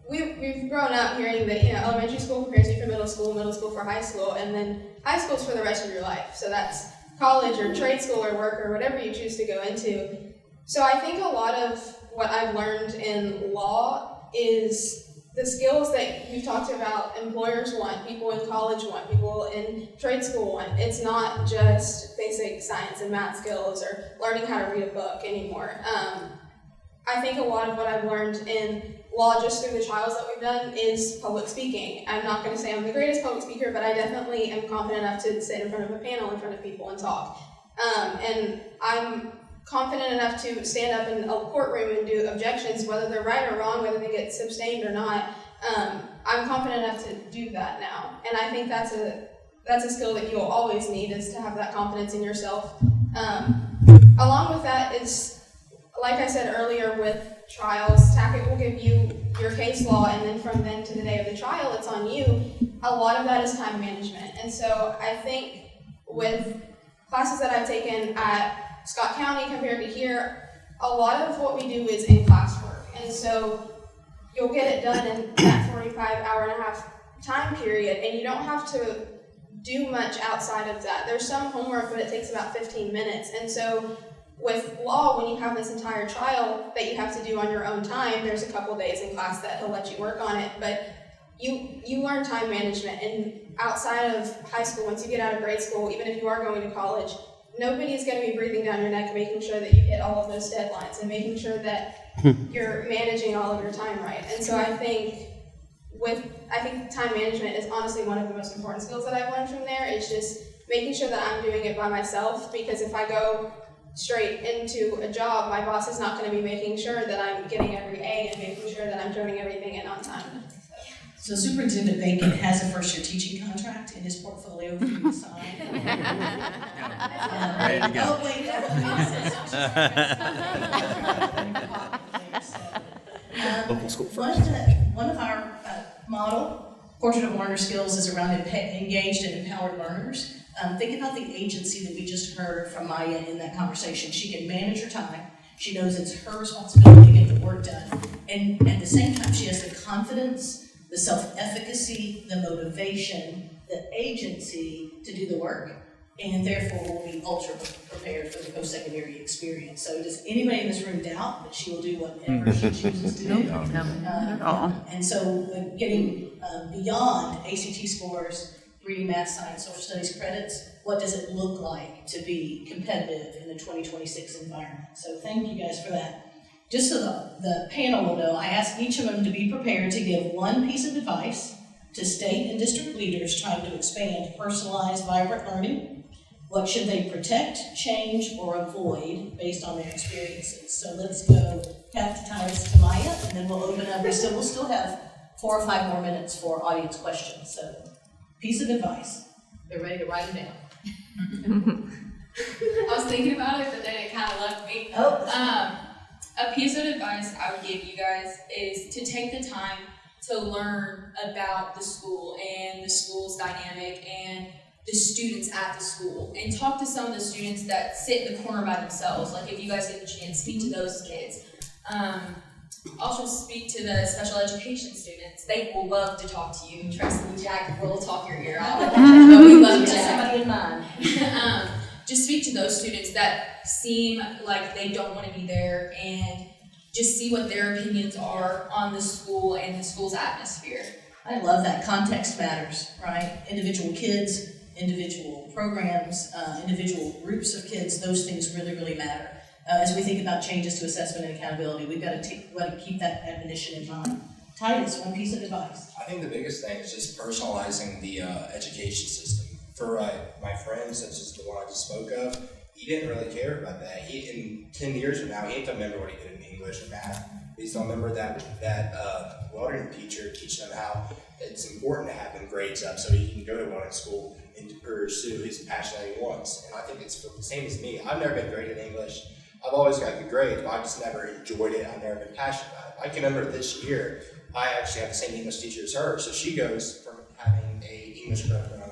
we've grown up hearing that elementary school prepares you for middle school for high school, and then high school's for the rest of your life. So that's college or trade school or work or whatever you choose to go into. So I think a lot of what I've learned in law is the skills that you've talked about employers want, people in college want, people in trade school want. It's not just basic science and math skills or learning how to read a book anymore. I think a lot of what I've learned in law just through the trials that we've done is public speaking. I'm not going to say I'm the greatest public speaker, but I definitely am confident enough to sit in front of a panel in front of people and talk. And I'm confident enough to stand up in a courtroom and do objections, whether they're right or wrong, whether they get sustained or not. I'm confident enough to do that now. And I think that's a skill that you'll always need, is to have that confidence in yourself. Along with that is, like I said earlier, with trials, TACIT will give you your case law, and then from then to the day of the trial, it's on you. A lot of that is time management. And so I think with classes that I've taken at Scott County compared to here, a lot of what we do is in classwork. And so you'll get it done in that 45-hour-and-a-half time period, and you don't have to do much outside of that. There's some homework, but it takes about 15 minutes. And so with law, when you have this entire trial that you have to do on your own time, there's a couple days in class that he'll let you work on it, but you learn time management. And outside of high school, once you get out of grade school, even if you are going to college, nobody's going to be breathing down your neck, making sure that you hit all of those deadlines and making sure that you're managing all of your time right. And so I think time management is honestly one of the most important skills that I've learned from there. It's just making sure that I'm doing it by myself, because if I go straight into a job, my boss is not going to be making sure that I'm getting every A and making sure that I'm turning everything in on time. So Superintendent Bacon has a first-year teaching contract in his portfolio for you to sign. Ready to go. Oh, wait, Local school one of our model portrait of learner skills is around engaged and empowered learners. Think about the agency that we just heard from Maya in that conversation. She can manage her time. She knows it's her responsibility to get the work done. And at the same time, she has the confidence, the self-efficacy, the motivation, the agency to do the work. and therefore will be ultra prepared for the post-secondary experience. So does anybody in this room doubt that she will do whatever she chooses to do? Nope, not at all. And so getting beyond ACT scores, reading, math, science, social studies credits, what does it look like to be competitive in the 2026 environment? So thank you guys for that. Just so the panel will know, I asked each of them to be prepared to give one piece of advice to state and district leaders trying to expand personalized, vibrant learning. What should they protect, change, or avoid based on their experiences? So let's go back to Titus to Maya, and then we'll open up. We'll still have 4 or 5 more minutes for audience questions. So, piece of advice. They're ready to write it down. I was thinking about it, but then it kind of left me. A piece of advice I would give you guys is to take the time to learn about the school and the school's dynamic and the students at the school, and talk to some of the students that sit in the corner by themselves. Like if you guys get the chance, speak to those kids. Also speak to the special education students. They will love to talk to you. Trust me, Jack will talk your ear off. But we love Jack. Somebody in mind. Just speak to those students that seem like they don't want to be there, and just see what their opinions are on the school and the school's atmosphere. I love that. Context matters, right? Individual kids, individual programs, individual groups of kids, those things really, really matter. As we think about changes to assessment and accountability, we've got to keep that admonition in mind. Titus, one piece of advice. I think the biggest thing is just personalizing the education system. For my friend, such as the one I just spoke of, he didn't really care about that. In 10 years from now, he ain't gonna remember what he did in English or math. He's gonna remember that welding teacher teaching him how it's important to have them grades up so he can go to one school and pursue his passion that he wants. And I think it's the same as me. I've never been great in English. I've always got good grades, but I just never enjoyed it. I've never been passionate about it. I can remember this year, I actually have the same English teacher as her, so she goes from having a English curriculum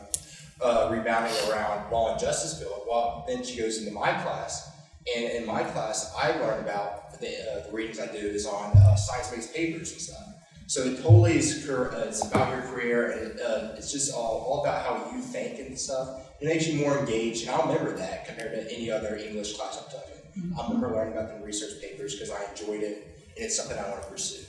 rebounding around law and justice field. Well, then she goes into my class, and in my class, I learn about the readings I do is on science-based papers and stuff. So it totally is it's about your career, and it's just all about how you think and stuff. It makes you more engaged, and I'll remember that compared to any other English class I've taken. I remember learning about the research papers because I enjoyed it, and it's something I want to pursue.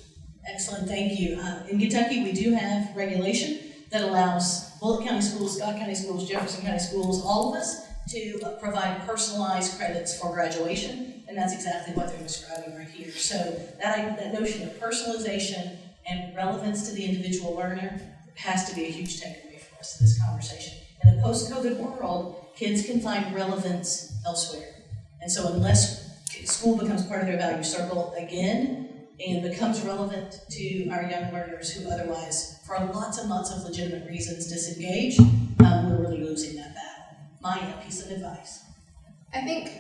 Excellent, thank you. In Kentucky, we do have regulation that allows Bullitt County Schools, Scott County Schools, Jefferson County Schools, all of us to provide personalized credits for graduation, and that's exactly what they're describing right here. So that notion of personalization and relevance to the individual learner has to be a huge takeaway for us in this conversation. In a post-COVID world, kids can find relevance elsewhere. And so unless school becomes part of their value circle again, and becomes relevant to our young learners who otherwise, for lots and lots of legitimate reasons, disengage, we're really losing that battle. Maya, piece of advice. I think,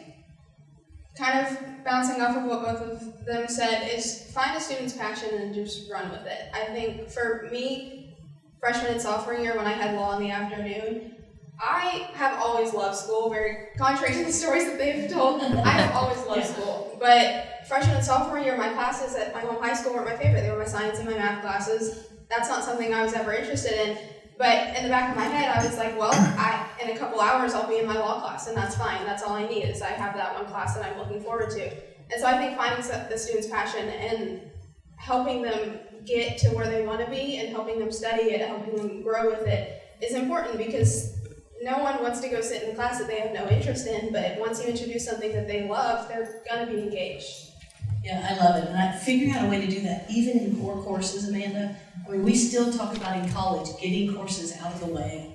kind of bouncing off of what both of them said, is find a student's passion and just run with it. I think for me, freshman and sophomore year, when I had law in the afternoon, I have always loved school, very contrary to the stories that they've told. I have always loved school, but freshman and sophomore year, my classes at my home high school weren't my favorite. They were my science and my math classes. That's not something I was ever interested in. But in the back of my head, I was like, well, in a couple hours, I'll be in my law class, and that's fine. That's all I need is I have that one class that I'm looking forward to. And so I think finding the student's passion and helping them get to where they want to be and helping them study it, helping them grow with it is important, because no one wants to go sit in a class that they have no interest in, but once you introduce something that they love, they're going to be engaged. Yeah, I love it, and figuring out a way to do that, even in core courses, Amanda. I mean, we still talk about in college getting courses out of the way.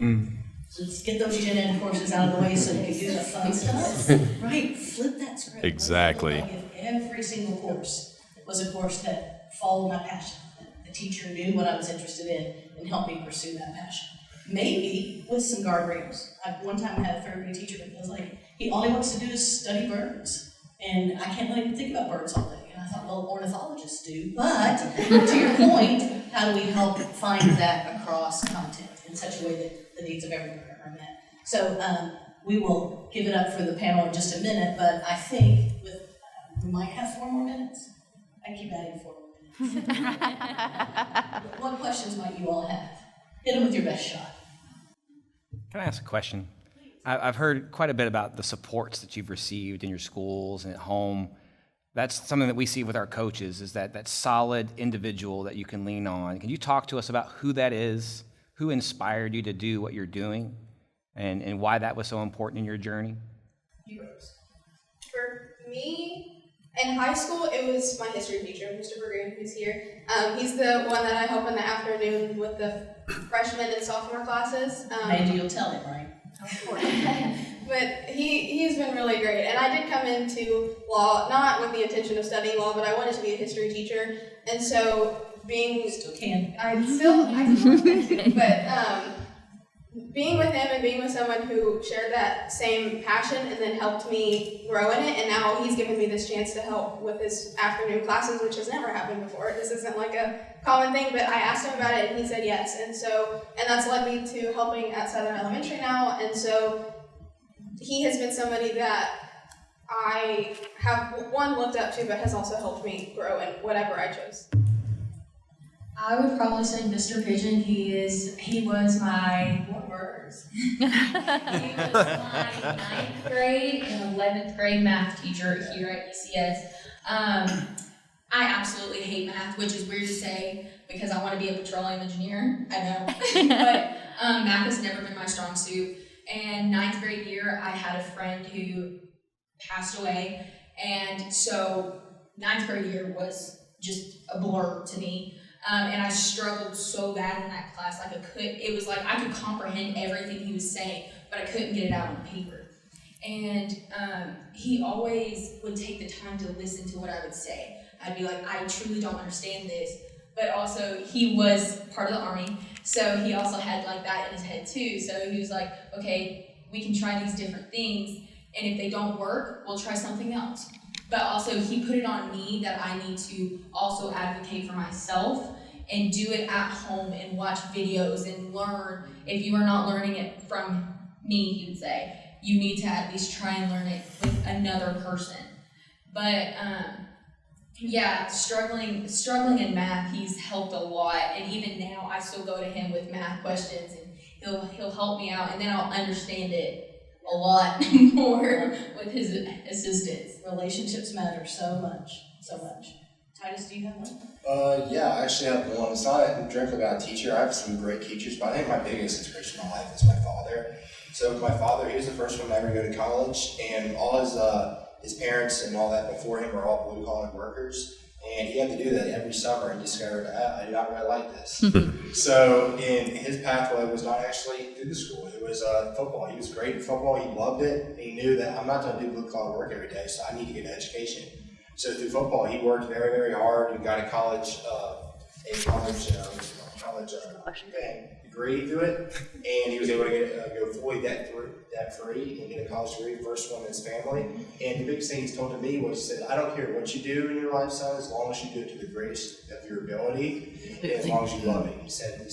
So let's get those gen ed courses out of the way so we can do the fun stuff. Right, flip that script. Exactly. If every single course was a course that followed my passion, the teacher knew what I was interested in and helped me pursue that passion. Maybe with some guardrails. One time I had a third grade teacher that was like, he all he wants to do is study birds. And I can't let him think about birds all day. And I thought, well, ornithologists do. But to your point, how do we help find that across content in such a way that the needs of everyone are met? So we will give it up for the panel in just a minute, but I think we might have 4 more minutes. I keep adding 4 more minutes. What questions might you all have? Hit them with your best shot. Can I ask a question? I've heard quite a bit about the supports that you've received in your schools and at home. That's something that we see with our coaches, is that solid individual that you can lean on. Can you talk to us about who that is, who inspired you to do what you're doing, and why that was so important in your journey? Heroes. For me, in high school, it was my history teacher, Mr. Bergen, who's here. He's the one that I help in the afternoon with the freshman and sophomore classes. Maybe you'll tell him, right? Of course. But he's been really great. And I did come into law, not with the intention of studying law, but I wanted to be a history teacher. And so Still can. I still but being with him and being with someone who shared that same passion and then helped me grow in it, and now he's given me this chance to help with his afternoon classes, which has never happened before. This isn't like a common thing, but I asked him about it and he said yes. And that's led me to helping at Southern Elementary now, and so he has been somebody that I have, one, looked up to, but has also helped me grow in whatever I chose. I would probably say Mr. Pigeon. He was my, what words? He was my 9th grade and 11th grade math teacher here at ECS. I absolutely hate math, which is weird to say because I want to be a petroleum engineer, I know. But math has never been my strong suit. And 9th grade year, I had a friend who passed away. And so 9th grade year was just a blur to me. And I struggled so bad in that class, it was like I could comprehend everything he was saying, but I couldn't get it out on paper. And he always would take the time to listen to what I would say. I'd be like, I truly don't understand this. But also, he was part of the Army, so he also had like that in his head too. So he was like, okay, we can try these different things, and if they don't work, we'll try something else. But also, he put it on me that I need to also advocate for myself and do it at home and watch videos and learn. If you are not learning it from me, he would say, you need to at least try and learn it with another person. But yeah, struggling in math, he's helped a lot. And even now, I still go to him with math questions, and he'll help me out, and then I'll understand it a lot more with his assistance. Relationships matter so much, so much. Titus, do you have one? Yeah, I actually have one. It's not directly about a teacher. I have some great teachers, but I think my biggest inspiration in my life is my father. So my father, he was the first one to ever go to college, and all his parents and all that before him are all blue-collar workers. And he had to do that every summer and discovered, I do not really like this. So his pathway was not actually through the school. It was football. He was great at football. He loved it. He knew that I'm not going to do blue-collar work every day, so I need to get an education. So through football, he worked very, very hard and got a college degree through it. And he was able to go fully debt-free and get a college degree, first one in his family. And the biggest thing he's told to me was, he said, I don't care what you do in your life, son, as long as you do it to the greatest of your ability, and as long as you love it. He said,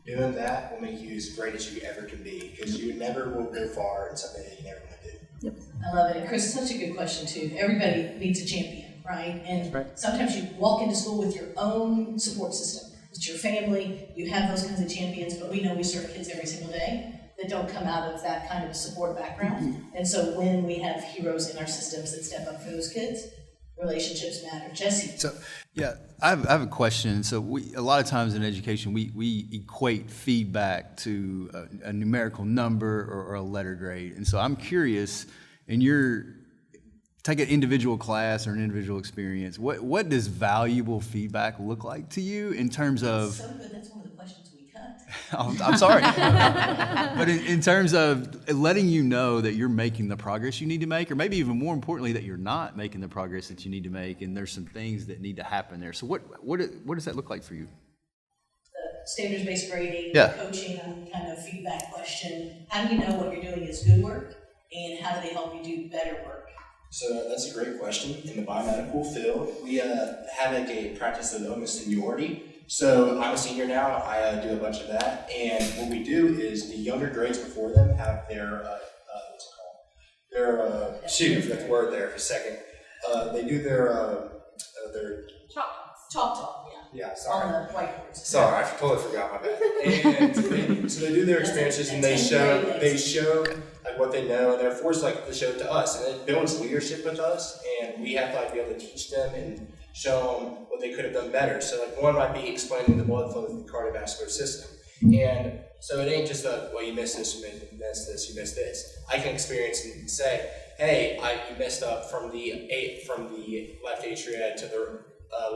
doing that will make you as great as you ever can be, because you never will go far in something that you never want to do. Yep. I love it. Chris, such a good question, too. Everybody needs a champion, right? And sometimes you walk into school with your own support system. It's your family. You have those kinds of champions, but we know we serve kids every single day that don't come out of that kind of support background. And so when we have heroes in our systems that step up for those kids, relationships matter. Jesse. So, yeah, I have a question. So a lot of times in education, we equate feedback to a numerical number or a letter grade. And so I'm curious, take an individual class or an individual experience, what does valuable feedback look like to you in terms of... So good, that's one of the questions we cut. I'm sorry. But in terms of letting you know that you're making the progress you need to make, or maybe even more importantly, that you're not making the progress that you need to make, and there's some things that need to happen there. So what does that look like for you? The standards-based grading, Yeah. coaching kind of feedback question. How do you know what you're doing is good work, and how do they help you do better work? So that's a great question. In the biomedical field, we have a practice of almost seniority. So I'm a senior now. I do a bunch of that, and what we do is the younger grades before them have their shoot, I forgot the word there for a second. They do their Talk, yeah. Yeah, sorry. On the whiteboards. Sorry, I totally forgot, my bad. And so they do their experiences, and they show like what they know, and they're forced like to show it to us, and it builds leadership with us, and we have to like be able to teach them and show them what they could have done better. So like one might be explaining the blood flow through the cardiovascular system, and so it ain't just a, well, you missed this, you missed this, you missed this. I can experience and say, hey, you messed up from the left atria to the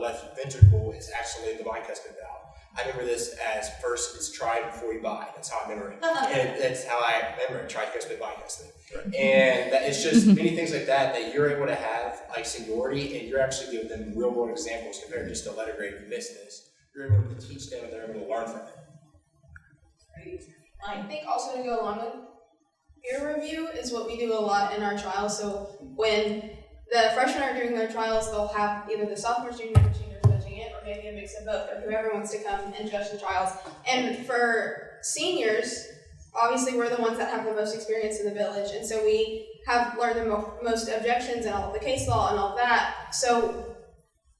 left ventricle. It's actually the bicuspid valve. I remember this as first it's try before you buy. That's how I remember it. And that's how I remember it, tricuspid, bicuspid. And that it's just many things like that that you're able to have like seniority, and you're actually giving them real world examples compared to just a letter grade, you missed this. You're able to teach them and they're able to learn from it. I think also to go along with peer review is what we do a lot in our trials. So when the freshmen are doing their trials, they'll have either the sophomores, juniors, or seniors judging it, or maybe a mix of both, or whoever wants to come and judge the trials. And for seniors, obviously we're the ones that have the most experience in the village, and so we have learned the most objections and all of the case law and all of that. So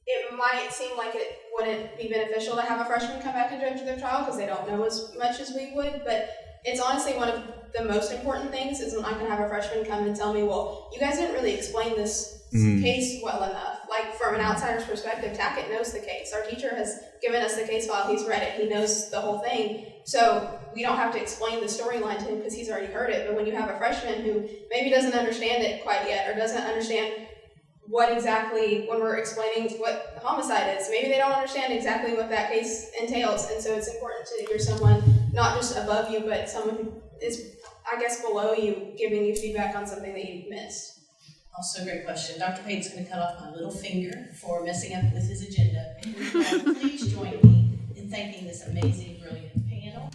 it might seem like it wouldn't be beneficial to have a freshman come back and judge their trial because they don't know as much as we would, but it's honestly one of the most important things is when I can have a freshman come and tell me, well, you guys didn't really explain this case well enough. Like from an outsider's perspective, Tackett knows the case. Our teacher has given us the case file, he's read it, he knows the whole thing. So we don't have to explain the storyline to him because he's already heard it. But when you have a freshman who maybe doesn't understand it quite yet or doesn't understand what exactly, when we're explaining what homicide is, maybe they don't understand exactly what that case entails. And so it's important to hear someone not just above you, but someone who is, I guess, below you, giving you feedback on something that you've missed. Also a great question. Dr. Payne's going to cut off my little finger for messing up with his agenda. And please join me in thanking this amazing, brilliant panel.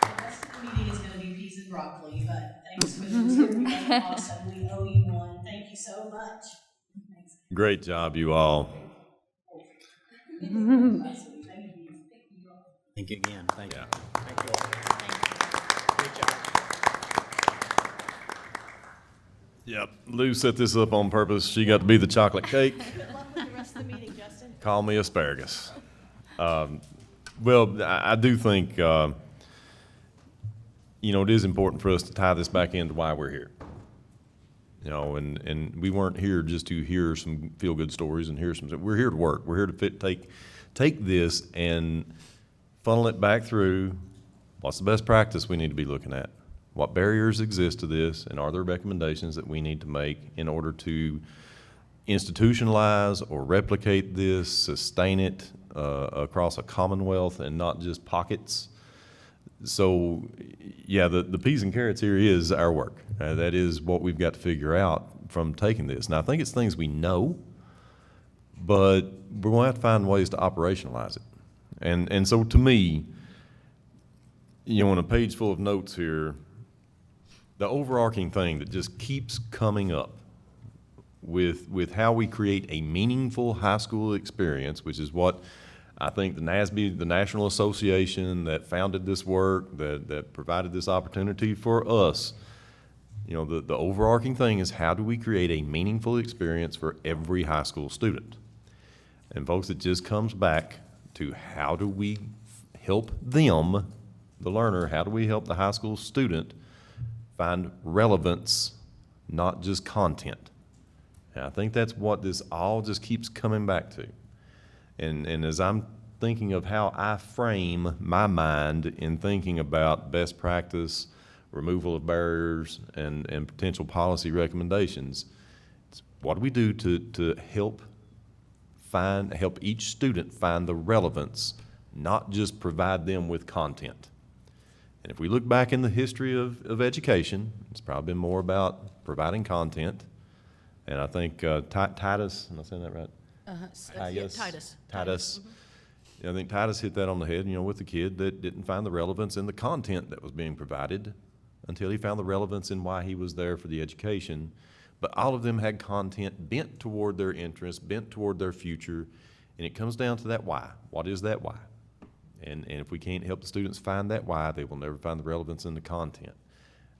The rest of the meeting is going to be peas and broccoli, but thanks for those here. You guys are awesome. We owe you one. Thank you so much. Thanks. Great job, you all. Thank you again. Thank you. Thank you all. Great job. Yep, Lou set this up on purpose. She got to be the chocolate cake. Good luck with the rest of the meeting, Justin. Call me asparagus. Well, I do think, it is important for us to tie this back into why we're here. And we weren't here just to hear some feel-good stories and we're here to work. We're here to take this and funnel it back through what's the best practice we need to be looking at, what barriers exist to this, and are there recommendations that we need to make in order to institutionalize or replicate this, sustain it across a commonwealth and not just pockets. So, yeah, the peas and carrots here is our work. That is what we've got to figure out from taking this. And I think it's things we know, but we're going to have to find ways to operationalize it. And so to me, on a page full of notes here, the overarching thing that just keeps coming up with how we create a meaningful high school experience, which is what I think the NASB, the National Association that founded this work, that provided this opportunity for us, the overarching thing is how do we create a meaningful experience for every high school student? And folks, it just comes back to how do we help them, the learner, how do we help the high school student find relevance, not just content? And I think that's what this all just keeps coming back to. And as I'm thinking of how I frame my mind in thinking about best practice, removal of barriers, and potential policy recommendations, it's what do we do to help each student find the relevance, not just provide them with content. And if we look back in the history of education, it's probably been more about providing content. And I think Titus, am I saying that right? Titus. Mm-hmm. I think Titus hit that on the head, with the kid that didn't find the relevance in the content that was being provided until he found the relevance in why he was there for the education. But all of them had content bent toward their interests, bent toward their future, and it comes down to that why. What is that why? And if we can't help the students find that why, they will never find the relevance in the content.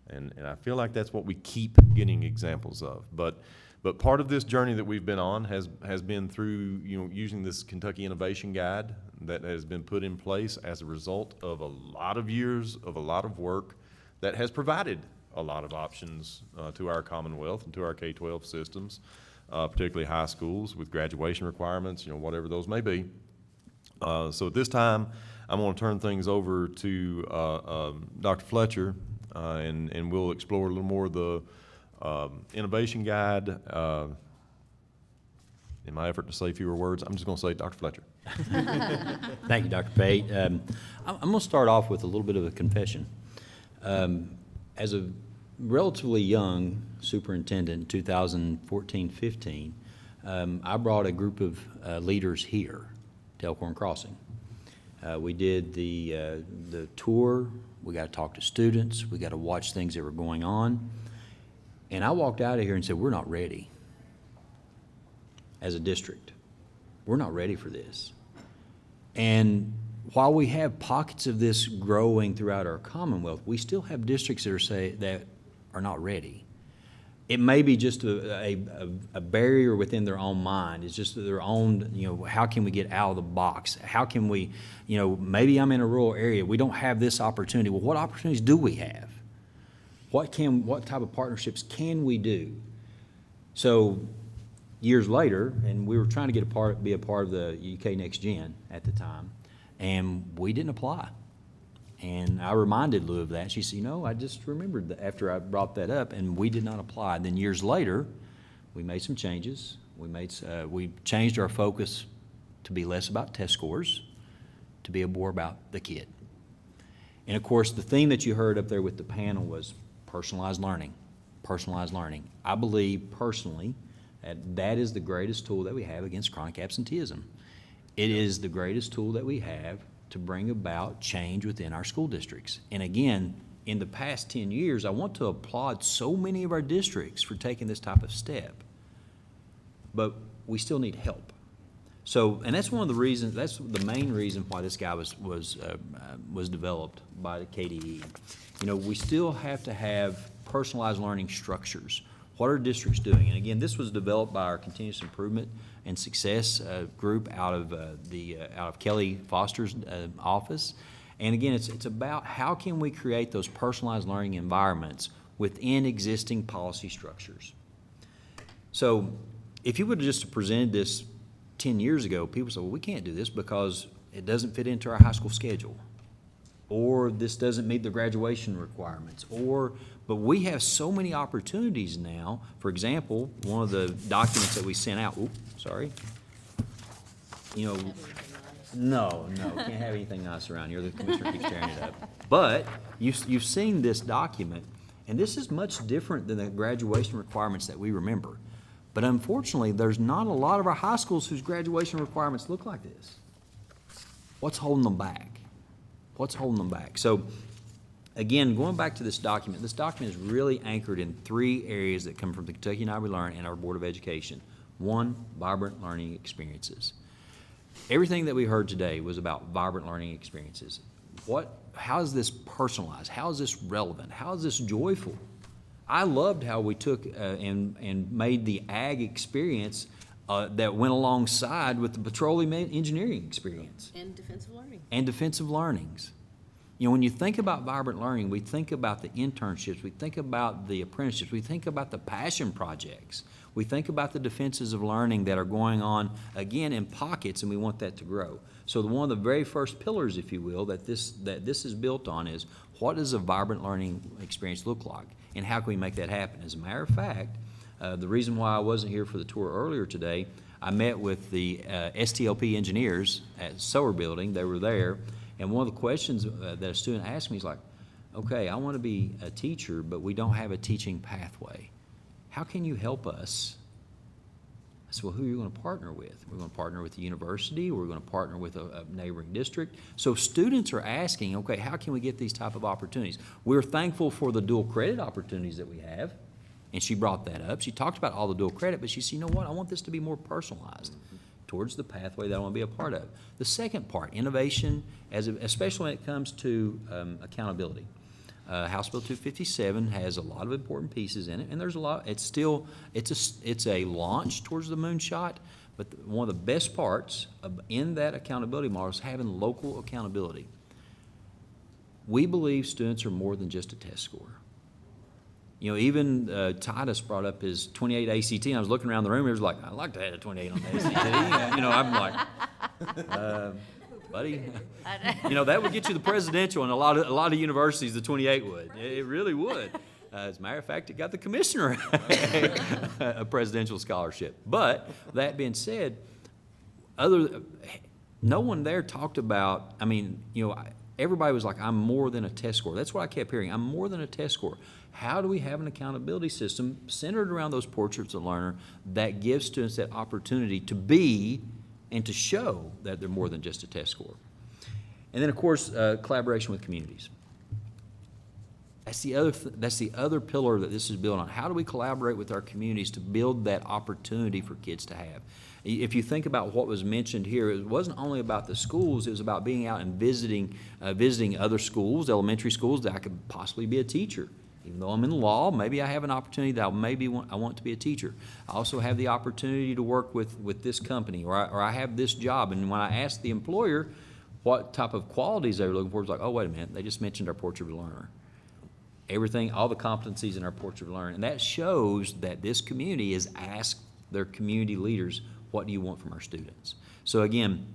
And I feel like that's what we keep getting examples of. But But part of this journey that we've been on has been through, using this Kentucky Innovation Guide that has been put in place as a result of a lot of years of a lot of work that has provided a lot of options to our Commonwealth and to our K-12 systems, particularly high schools with graduation requirements, whatever those may be. So at this time, I'm going to turn things over to Dr. Fletcher, and we'll explore a little more of the Innovation Guide. In my effort to say fewer words, I'm just going to say Dr. Fletcher. Thank you, Dr. Pate. I'm going to start off with a little bit of a confession. As a relatively young superintendent in 2014-15, I brought a group of leaders here to Elkhorn Crossing. We did the tour. We got to talk to students. We got to watch things that were going on. And I walked out of here and said, we're not ready as a district. We're not ready for this. And while we have pockets of this growing throughout our Commonwealth, we still have districts that are not ready. It may be just a barrier within their own mind. It's just their own, how can we get out of the box? How can we, maybe I'm in a rural area. We don't have this opportunity. Well, what opportunities do we have? What type of partnerships can we do? So years later, and we were trying to be a part of the UK Next Gen at the time, and we didn't apply. And I reminded Lou of that. She said, I just remembered that after I brought that up, and we did not apply. And then years later, we made some changes. We changed our focus to be less about test scores, to be more about the kid. And of course, the theme that you heard up there with the panel was personalized learning, personalized learning. I believe personally that is the greatest tool that we have against chronic absenteeism. It is the greatest tool that we have to bring about change within our school districts. And again, in the past 10 years, I want to applaud so many of our districts for taking this type of step, but we still need help. So, and that's one of the reasons, that's the main reason why this guy was developed by the KBE. We still have to have personalized learning structures. What are districts doing? And again, this was developed by our continuous improvement and success group out of Kelly Foster's office. And again, it's about how can we create those personalized learning environments within existing policy structures. So if you would have just presented this 10 years ago, people said, well, we can't do this because it doesn't fit into our high school schedule, or this doesn't meet the graduation requirements, but we have so many opportunities now. For example, one of the documents that we sent out, no, can't have anything nice around here. The commissioner keeps tearing it up. But you've seen this document, and this is much different than the graduation requirements that we remember. But unfortunately, there's not a lot of our high schools whose graduation requirements look like this. What's holding them back? What's holding them back? So again, going back to this document is really anchored in 3 areas that come from the Kentucky How We Learn and our Board of Education. 1, vibrant learning experiences. Everything that we heard today was about vibrant learning experiences. How is this personalized? How is this relevant? How is this joyful? I loved how we took and made the ag experience that went alongside with the petroleum engineering experience. And defensive learning. And defensive learnings. When you think about vibrant learning, we think about the internships, we think about the apprenticeships, we think about the passion projects, we think about the defenses of learning that are going on, again, in pockets, and we want that to grow. So one of the very first pillars, if you will, that this is built on is, what does a vibrant learning experience look like, and how can we make that happen? As a matter of fact, the reason why I wasn't here for the tour earlier today, I met with the STLP engineers at Sower Building. They were there, and one of the questions that a student asked me is like, okay, I want to be a teacher, but we don't have a teaching pathway. How can you help us? I said, well, who are you going to partner with? We're going to partner with the university, or we're going to partner with a neighboring district. So students are asking, okay, how can we get these type of opportunities? We're thankful for the dual credit opportunities that we have. And she brought that up. She talked about all the dual credit, but she said, you know what, I want this to be more personalized towards the pathway that I want to be a part of. The second part, innovation, especially when it comes to accountability. House Bill 257 has a lot of important pieces in it, and there's a lot, it's a launch towards the moonshot, but one of the best parts in that accountability model is having local accountability. We believe students are more than just a test score. You know, even Titus brought up his 28 ACT, and I was looking around the room, he was like, I'd like to have a 28 on the ACT. You know, I'm like, buddy, you know, that would get you the presidential, and a lot of universities, the 28 would. It really would. As a matter of fact, it got the commissioner a presidential scholarship. But that being said, no one there talked about, I mean, you know, everybody was like, I'm more than a test score. That's what I kept hearing. I'm more than a test score. How do we have an accountability system centered around those portraits of learner that gives students that opportunity to be and to show that they're more than just a test score? And then, of course, collaboration with communities. That's the other pillar that this is built on. How do we collaborate with our communities to build that opportunity for kids to have? If you think about what was mentioned here, it wasn't only about the schools, it was about being out and visiting other schools, elementary schools, that I could possibly be a teacher. Even though I'm in law, maybe I have an opportunity that I want to be a teacher. I also have the opportunity to work with this company, or I have this job. And when I asked the employer what type of qualities they were looking for, it was like, oh, wait a minute, they just mentioned our portrait of a learner. Everything, all the competencies in our portrait of a learner. And that shows that this community has asked their community leaders, what do you want from our students? So again,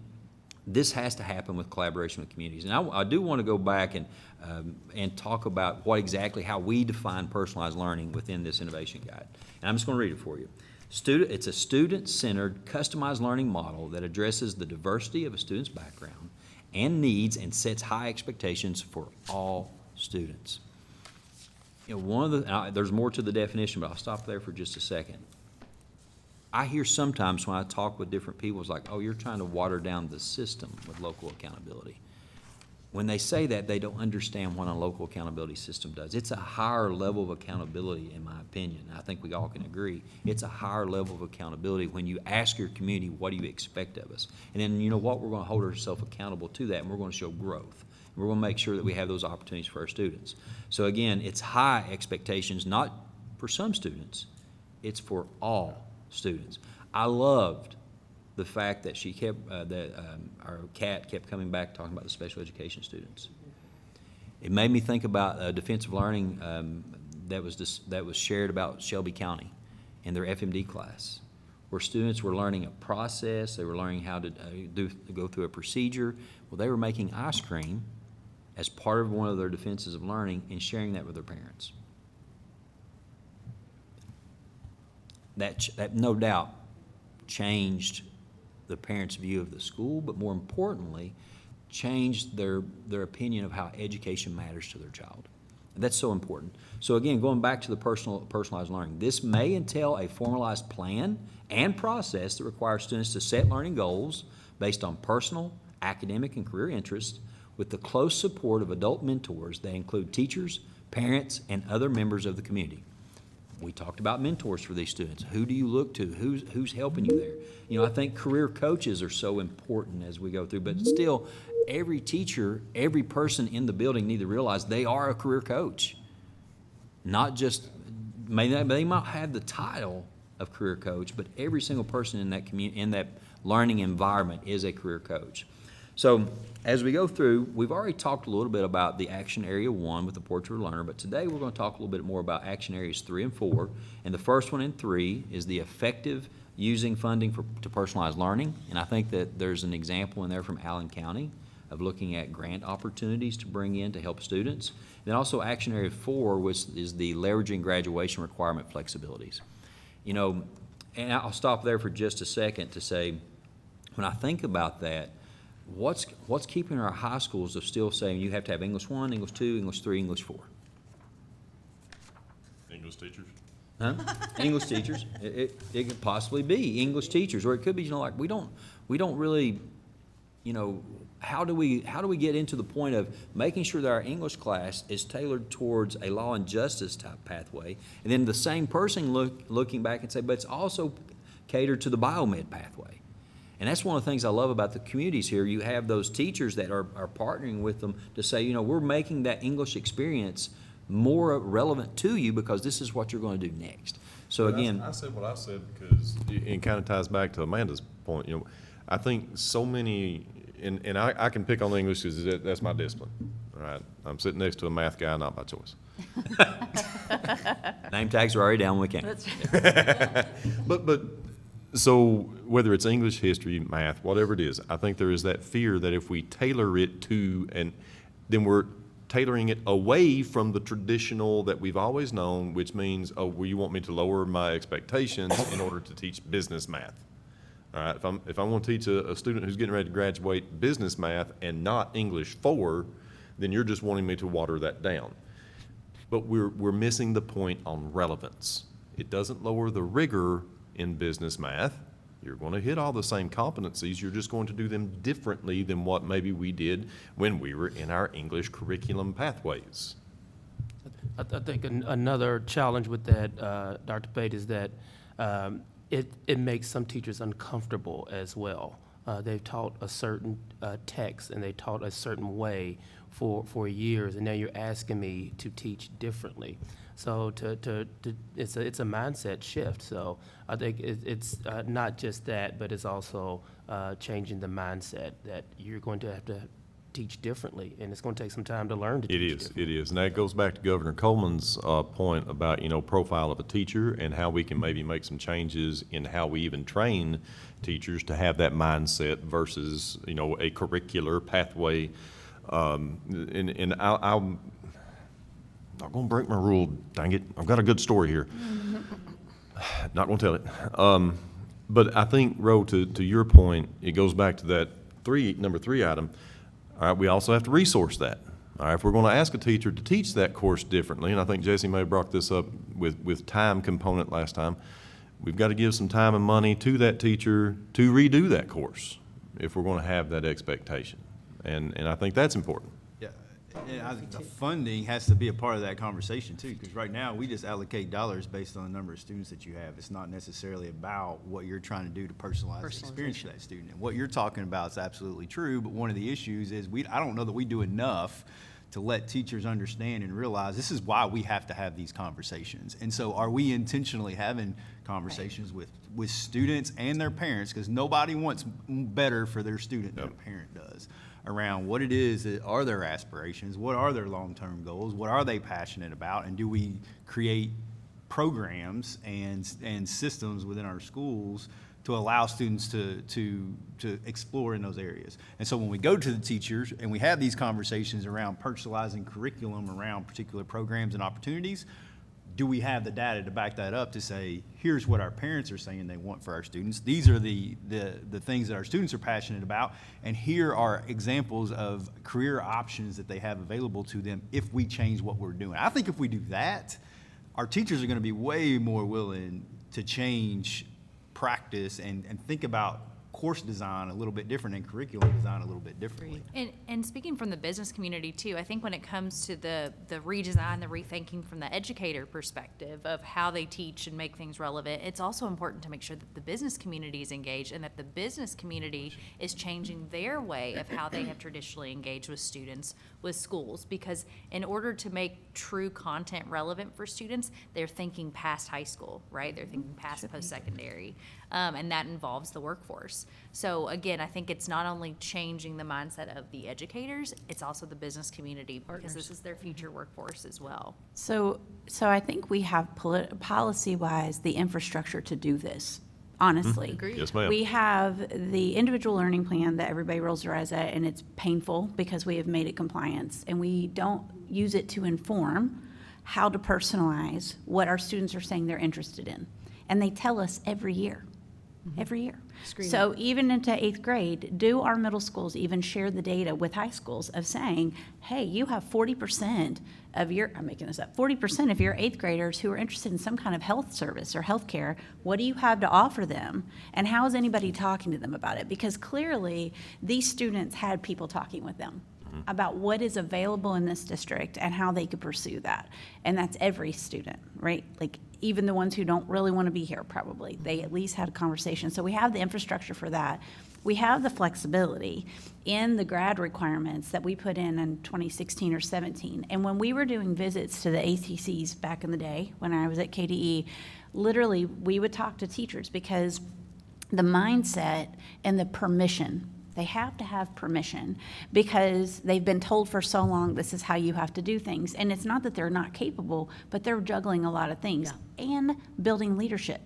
this has to happen with collaboration with communities. And I do want to go back and talk about how we define personalized learning within this innovation guide. And I'm just going to read it for you. It's a student-centered, customized learning model that addresses the diversity of a student's background and needs and sets high expectations for all students. You know, there's more to the definition, but I'll stop there for just a second. I hear sometimes when I talk with different people, it's like, oh, you're trying to water down the system with local accountability. When they say that, they don't understand what a local accountability system does. It's a higher level of accountability, in my opinion. I think we all can agree. It's a higher level of accountability when you ask your community, what do you expect of us? And then, you know what, we're going to hold ourselves accountable to that, and we're going to show growth. We're going to make sure that we have those opportunities for our students. So again, it's high expectations, not for some students, it's for all students. I loved the fact that she kept, our Kat kept coming back talking about the special education students. It made me think about defensive learning that was shared about Shelby County in their FMD class, where students were learning a process, they were learning how to go through a procedure. Well, they were making ice cream as part of one of their defenses of learning and sharing that with their parents. That no doubt changed the parents' view of the school, but more importantly, changed their opinion of how education matters to their child. And that's so important. So again, going back to the personalized learning, this may entail a formalized plan and process that requires students to set learning goals based on personal, academic, and career interests with the close support of adult mentors that include teachers, parents, and other members of the community. We talked about mentors for these students. Who do you look to? Who's helping you there? You know, I think career coaches are so important as we go through, but still, every teacher, every person in the building need to realize they are a career coach. Not just, they might have the title of career coach, but every single person in that community, in that learning environment is a career coach. So as we go through, we've already talked a little bit about the action area 1 with the portrait of a learner, but today we're going to talk a little bit more about action areas 3 and 4. And the first one in 3 is the effective using funding to personalize learning. And I think that there's an example in there from Allen County of looking at grant opportunities to bring in to help students. Then also action area 4, which is the leveraging graduation requirement flexibilities. You know, and I'll stop there for just a second to say, when I think about that, what's keeping our high schools of still saying you have to have English 1, English 2, English 3, English 4? English teachers? Huh? English teachers. It could possibly be English teachers, or it could be, you know, like we don't really, you know, how do we get into the point of making sure that our English class is tailored towards a law and justice type pathway, and then the same person looking back and say, but it's also catered to the biomed pathway. And that's one of the things I love about the communities here. You have those teachers that are partnering with them to say, you know, we're making that English experience more relevant to you because this is what you're going to do next. So again, I said what I said because it kind of ties back to Amanda's point. I think so many, and I can pick on English because that's my discipline. All right, I'm sitting next to a math guy, not by choice. name tags are already down when we can. But so whether it's English, history, math, whatever it is, I think there is that fear that if we tailor it to, and then we're tailoring it away from the traditional that we've always known, which means, oh, well, you want me to lower my expectations in order to teach business math. All right, if I want to teach a student who's getting ready to graduate business math and not English 4, then you're just wanting me to water that down. But we're missing the point on relevance. It doesn't lower the rigor in business math. You're going to hit all the same competencies. You're just going to do them differently than what maybe we did when we were in our English curriculum pathways. I think another challenge with that, Dr. Pate, is that it makes some teachers uncomfortable as well. They've taught a certain text and they taught a certain way for years, and now you're asking me to teach differently. So it's a mindset shift. So I think it's not just that, but it's also changing the mindset that you're going to have to teach differently, and it's going to take some time to learn to teach differently. It is, and that goes back to Governor Coleman's point about, profile of a teacher and how we can maybe make some changes in how we even train teachers to have that mindset versus, a curricular pathway. And I'm not going to break my rule, dang it. I've got a good story here. Not going to tell it. But I think, Ro, to your point, it goes back to that number 3 item. All right, we also have to resource that. All right, if we're going to ask a teacher to teach that course differently, and I think Jesse may have brought this up with time component last time, we've got to give some time and money to that teacher to redo that course if we're going to have that expectation. And I think that's important. Yeah, and I think the funding has to be a part of that conversation too, because right now we just allocate dollars based on the number of students that you have. It's not necessarily about what you're trying to do to personalize the experience for that student. And what you're talking about is absolutely true, but one of the issues is I don't know that we do enough to let teachers understand and realize this is why we have to have these conversations. And so are we intentionally having conversations with students and their parents, because nobody wants better for their student than a parent does, around what it is that are their aspirations, what are their long-term goals, what are they passionate about, and do we create programs and systems within our schools to allow students to explore in those areas. And so when we go to the teachers and we have these conversations around personalizing curriculum around particular programs and opportunities, do we have the data to back that up to say, here's what our parents are saying they want for our students, these are the things that our students are passionate about, and here are examples of career options that they have available to them if we change what we're doing. I think if we do that, our teachers are going to be way more willing to change practice and think about course design a little bit different and curriculum design a little bit differently. And speaking from the business community too, I think when it comes to the redesign, the rethinking from the educator perspective of how they teach and make things relevant, it's also important to make sure that the business community is engaged and that the business community is changing their way of how they have traditionally engaged with students, with schools, because in order to make true content relevant for students, they're thinking past high school, right? They're thinking past post-secondary, and that involves the workforce. So again, I think it's not only changing the mindset of the educators, it's also the business community, because this is their future workforce as well. So I think we have policy-wise the infrastructure to do this, honestly. Agreed. Yes, ma'am. We have the individual learning plan that everybody rolls their eyes at, and it's painful because we have made it compliance, and we don't use it to inform how to personalize what our students are saying they're interested in. And they tell us every year. Every year. So even into 8th grade, do our middle schools even share the data with high schools of saying, hey, you have 40% of your, I'm making this up, 40% of your 8th graders who are interested in some kind of health service or health care. What do you have to offer them? And how is anybody talking to them about it? Because clearly these students had people talking with them about what is available in this district and how they could pursue that. And that's every student, right? Like even the ones who don't really want to be here probably, they at least had a conversation. So we have the infrastructure for that. we have the flexibility in the grad requirements that we put in 2016 or 17. And when we were doing visits to the ACCs back in the day, when I was at KDE, literally, we would talk to teachers because the mindset and the permission, they have to have permission because they've been told for so long this is how you have to do things. And it's not that they're not capable, but they're juggling a lot of things and building leadership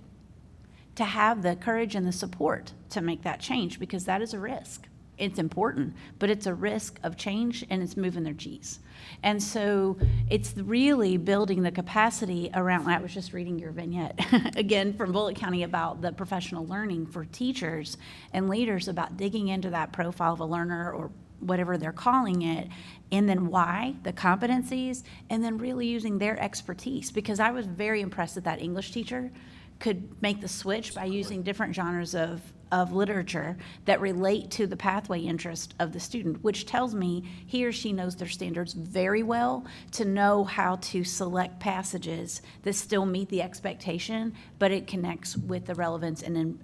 to have the courage and the support to make that change, because that is a risk. It's important, but it's a risk of change, and it's moving their cheese. And so it's really building the capacity around, I was just reading your vignette again from Bullitt County about the professional learning for teachers and leaders, about digging into that profile of a learner or whatever they're calling it, and then why, the competencies, and then really using their expertise. Because I was very impressed that English teacher could make the switch by using different genres of literature that relate to the pathway interest of the student, which tells me he or she knows their standards very well to know how to select passages that still meet the expectation, but it connects with the relevance and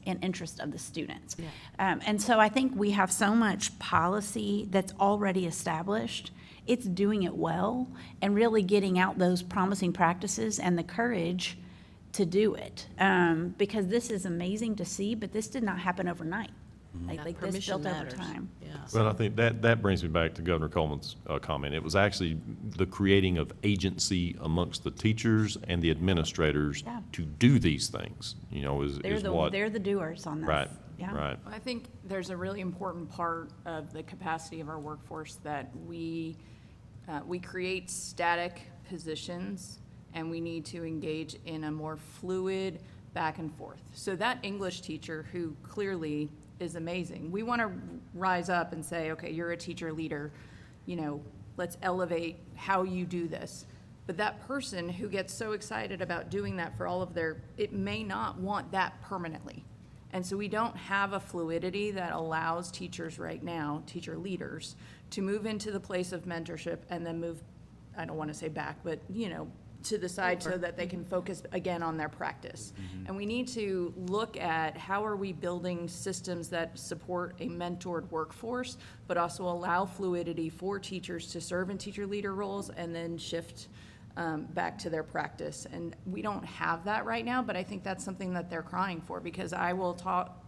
interest of the students. And so I think we have so much policy that's already established. It's doing it well and really getting out those promising practices and the courage to do it, because this is amazing to see, but this did not happen overnight. Like this built over time. Well, I think that brings me back to Governor Coleman's comment. It was actually the creating of agency amongst the teachers and the administrators to do these things, you know, is what. They're the doers on this. Right, Yeah. right. I think there's a really important part of the capacity of our workforce that we create static positions, and we need to engage in a more fluid back and forth. So that English teacher who clearly is amazing, we want to rise up and say, okay, you're a teacher leader, you know, let's elevate how you do this. But that person who gets so excited about doing that for all of it may not want that permanently. And so we don't have a fluidity that allows teachers right now, teacher leaders, to move into the place of mentorship and then move, I don't want to say back, but, you know, to the side so that they can focus again on their practice. And we need to look at how are we building systems that support a mentored workforce, but also allow fluidity for teachers to serve in teacher leader roles and then shift back to their practice. And we don't have that right now, but I think that's something that they're crying for, because I will talk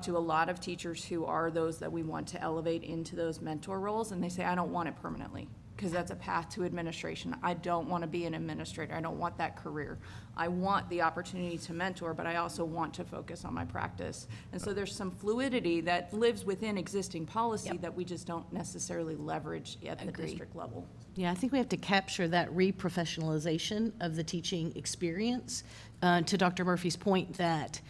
to a lot of teachers who are those that we want to elevate into those mentor roles, and they say, I don't want it permanently, because that's a path to administration. I don't want to be an administrator. I don't want that career. I want the opportunity to mentor, but I also want to focus on my practice. And so there's some fluidity that lives within existing policy that we just don't necessarily leverage at the district level. Yeah, I think we have to capture that reprofessionalization of the teaching experience. To Dr. Murphy's point that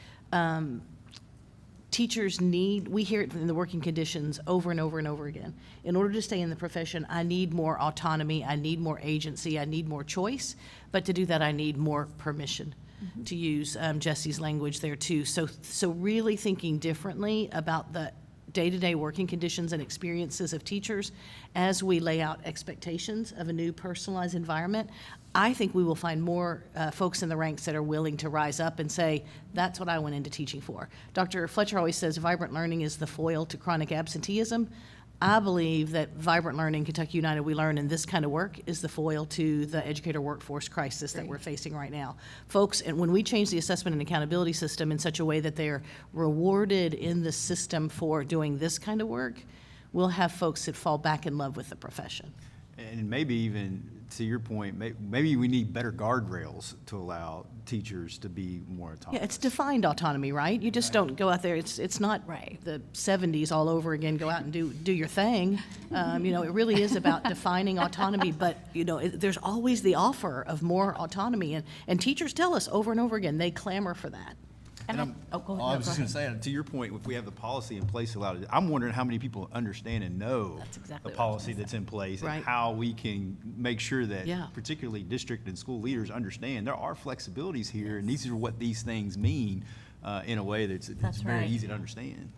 teachers need, we hear it in the working conditions over and over and over again. In order to stay in the profession, I need more autonomy, I need more agency, I need more choice, but to do that, I need more permission, to use Jesse's language there too. So really thinking differently about the day-to-day working conditions and experiences of teachers as we lay out expectations of a new personalized environment. I think we will find more folks in the ranks that are willing to rise up and say, that's what I went into teaching for. Dr. Fletcher always says vibrant learning is the foil to chronic absenteeism. I believe that vibrant learning, Kentucky United We Learn, and this kind of work is the foil to the educator workforce crisis that we're facing right now. Folks, and when we change the assessment and accountability system in such a way that they're rewarded in the system for doing this kind of work, we'll have folks that fall back in love with the profession. And maybe even, to your point, maybe we need better guardrails to allow teachers to be more autonomous. Yeah, it's defined autonomy, right? You just don't go out there, it's not the 70s all over again, go out and do your thing. You know, it really is about defining autonomy, but, you know, there's always the offer of more autonomy, and teachers tell us over and over again, they clamor for that. And I was just going to say, to your point, if we have the policy in place allowed, I'm wondering how many people understand and know the policy that's in place and how we can make sure that particularly district and school leaders understand there are flexibilities here, and these are what these things mean in a way that's very easy to understand.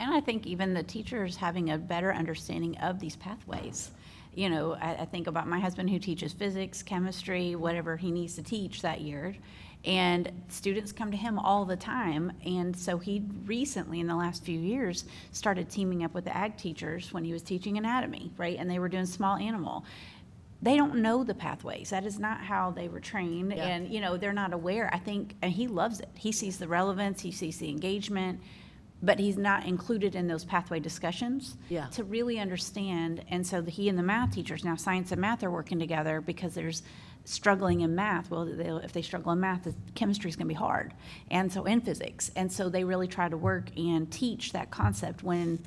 And I think even the teachers having a better understanding of these pathways. You know, I think about my husband who teaches physics, chemistry, whatever he needs to teach that year. And students come to him all the time. And so he recently, in the last few years, started teaming up with the ag teachers when he was teaching anatomy, right? And they were doing small animal. They don't know the pathways. That is not how they were trained. Yeah. And, you know, they're not aware. I think, and he loves it. He sees the relevance, he sees the engagement, but he's not included in those pathway discussions Yeah. to really understand. And so he and the math teachers, now science and math are working together because there's struggling in math. Well, if they struggle in math, the chemistry is going to be hard. And so in physics. And so they really try to work and teach that concept when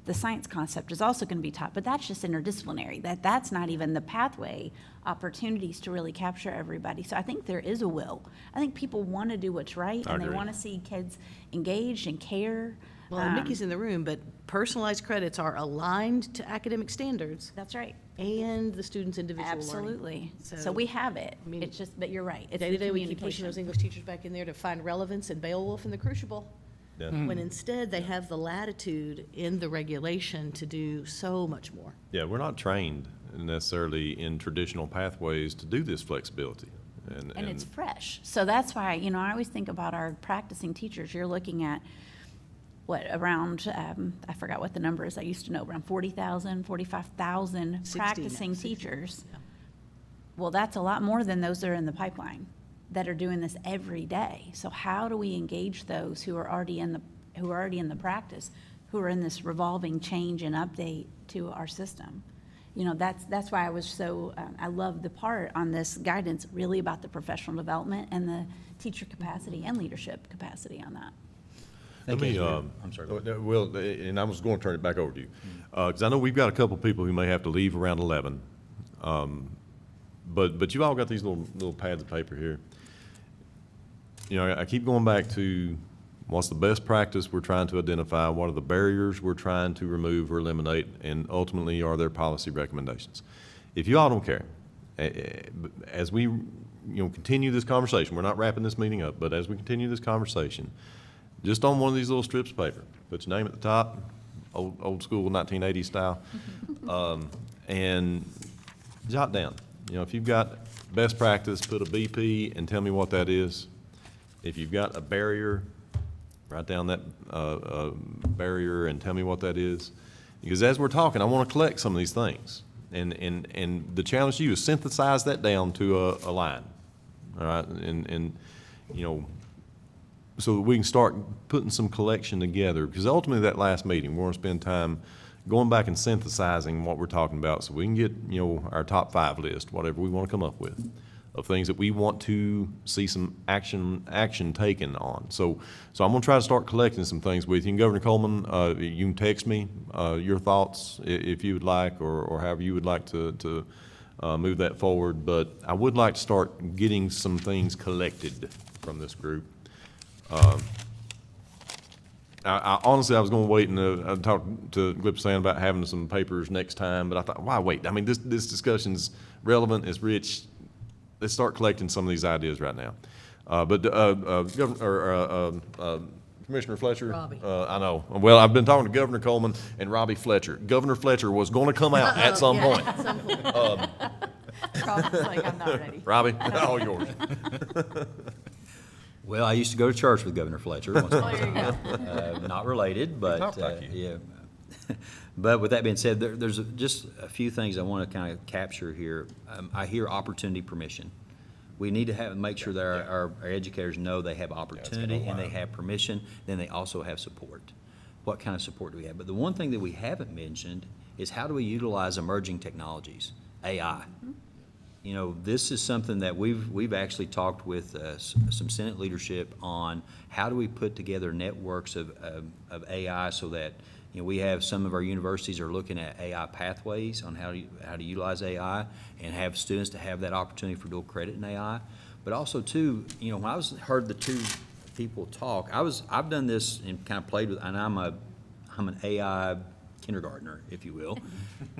the science concept is also going to be taught, but that's just interdisciplinary. That's not even the pathway opportunities to really capture everybody. So I think there is a will. I think people want to do what's right, I and they agree. want to see kids engaged and care. Well, and Nikki's in the room, but personalized credits are aligned to academic standards That's right. and the student's individual learning. Absolutely. So we have it. I mean, It's just, but you're right. It's Day the to day, we keep pushing those communication. English teachers back in there to find relevance and Beowulf and the Crucible. Yeah. When instead, they have the latitude in the regulation to do so much more. Yeah, we're not trained necessarily in traditional pathways to do this flexibility. And it's fresh. So that's why, you know, I always think about our practicing teachers. You're looking at, what, around, I forgot what the number is, I used to know, around 40,000, 45,000 60 practicing now, 60, teachers. yeah. Well, that's a lot more than those that are in the pipeline, that are doing this every day. So how do we engage those who are already in the practice, who are in this revolving change and update to our system? You know, that's why I was so, I love the part on this guidance, really about the professional development and the teacher capacity and leadership capacity on that. Let me, I'm sorry. go ahead. well, and I was going to turn it back over to you, because I know we've got a couple people who may have to leave around 11. But you all got these little pads of paper here. You know, I keep going back to what's the best practice we're trying to identify, what are the barriers we're trying to remove or eliminate, and ultimately are there policy recommendations. If you all don't care, as we continue this conversation, we're not wrapping this meeting up, but as we continue this conversation, just on one of these little strips of paper, put your name at the top, old school 1980s style, and jot down. You know, if you've got best practice, put a BP and tell me what that is. If you've got a barrier, write down that barrier and tell me what that is. Because as we're talking, I want to collect some of these things. And the challenge to you is synthesize that down to a line, all right? And you know, so that we can start putting some collection together. Because ultimately, that last meeting, we're going to spend time going back and synthesizing what we're talking about so we can get, our top 5 list, whatever we want to come up with, of things that we want to see some action taken on. So I'm going to try to start collecting some things with you. And Governor Coleman, you can text me your thoughts if you would like, or however you would like to move that forward. But I would like to start getting some things collected from this group. I honestly, I was going to wait and I talked to Glipsan about having some papers next time, but I thought, why wait? I mean, this discussion's relevant, it's rich. Let's start collecting some of these ideas right now. Commissioner Fletcher. Robbie. I know. Well, I've been talking to Governor Coleman and Robbie Fletcher. Governor Fletcher was going to come out at some point. At some point. Robert's like, I'm not ready. Robbie, all yours. Well, I used to go to church with Governor Fletcher once upon a there you time. Not related, but, talked like you. yeah. But with that being said, there's just a few things I want to kind of capture here. I hear opportunity permission. We need to make sure that our educators know they have opportunity and they have permission, then they also have support. What kind of support do we have? But the one thing that we haven't mentioned is how do we utilize emerging technologies, AI? You know, this is something that we've actually talked with some Senate leadership on how do we put together networks of AI so that, we have some of our universities are looking at AI pathways on how to utilize AI and have students to have that opportunity for dual credit in AI. But also too, when I heard the two people talk, I've done this and kind of played with, and I'm an AI kindergartner, if you will.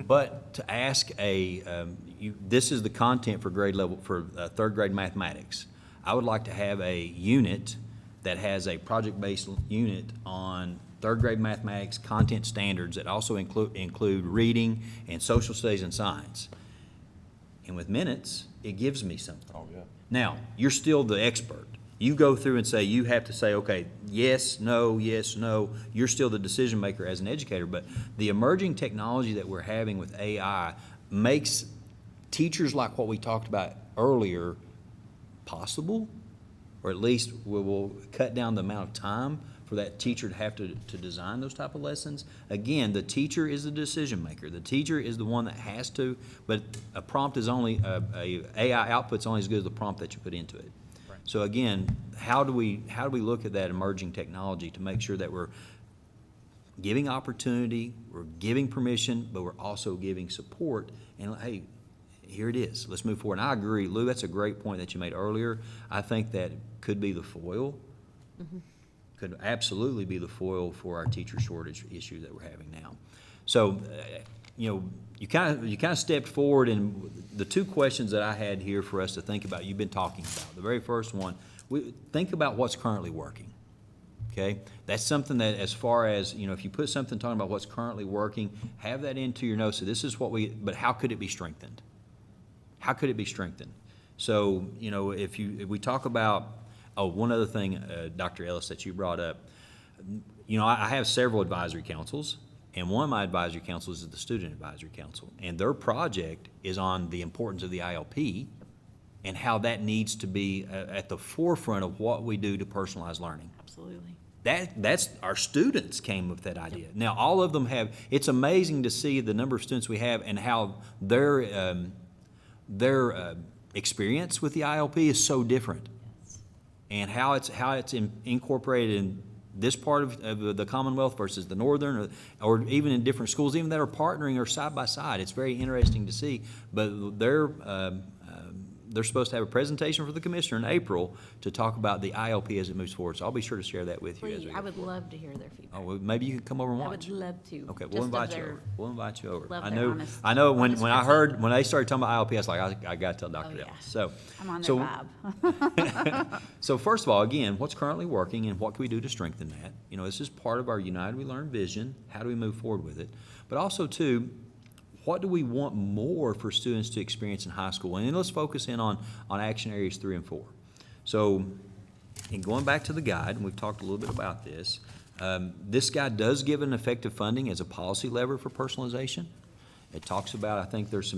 But to ask this is the content for grade level, for third grade mathematics. I would like to have a unit that has a project-based unit on third grade mathematics content standards that also include reading and social studies and science. And with minutes, it gives me something. Oh, yeah. Now, you're still the expert. You go through and say, you have to say, okay, yes, no, you're still the decision maker as an educator, but the emerging technology that we're having with AI makes teachers like what we talked about earlier possible, or at least will cut down the amount of time for that teacher to have to design those type of lessons. Again, the teacher is the decision maker. The teacher is the one that has to, but a prompt is only, a AI output's only as good as the prompt that you put into it. Right. So again, how do we look at that emerging technology to make sure that we're giving opportunity, we're giving permission, but we're also giving support, and hey, here it is, let's move forward. And I agree, Lou, that's a great point that you made earlier. I think that could be the foil. Mm-hmm. Could absolutely be the foil for our teacher shortage issue that we're having now. So, you kind of stepped forward, and the two questions that I had here for us to think about, you've been talking about. The very first one, think about what's currently working. Okay, that's something that, as far as, if you put something talking about what's currently working, have that into your notes. So this is what but how could it be strengthened? How could it be strengthened? So, if we talk about, one other thing, Dr. Ellis, that you brought up, I have several advisory councils, and one of my advisory councils is the Student Advisory Council, and their project is on the importance of the ILP and how that needs to be at the forefront of what we do to personalize learning. Absolutely. That's our students came with that idea. Yep. Now, all of them have, it's amazing to see the number of students we have and how their experience with the ILP is so different. Yes. And how it's incorporated in this part of the Commonwealth versus the Northern, or even in different schools, even that are partnering or side by side. It's very interesting to see. But they're supposed to have a presentation for the commissioner in April to talk about the ILP as it moves forward. So I'll be sure to share that with you. Please, as we go I would forward. love to hear their feedback. Oh, well, maybe you could come over and watch. I would love to. Okay, we'll invite you over. We'll invite you over. Love I their know. honest- I know. When honest I critique. heard when they started talking about ILP, I was like, I got to tell Dr. yeah. Ellis. So I'm on their so, vibe. So first of all, again, what's currently working and what can we do to strengthen that? This is part of our United We Learn vision. How do we move forward with it? But also, too, what do we want more for students to experience in high school? And then let's focus in on action areas 3 and 4. So, in going back to the guide, and we've talked a little bit about this, this guide does give an effective funding as a policy lever for personalization. It talks about, I think there's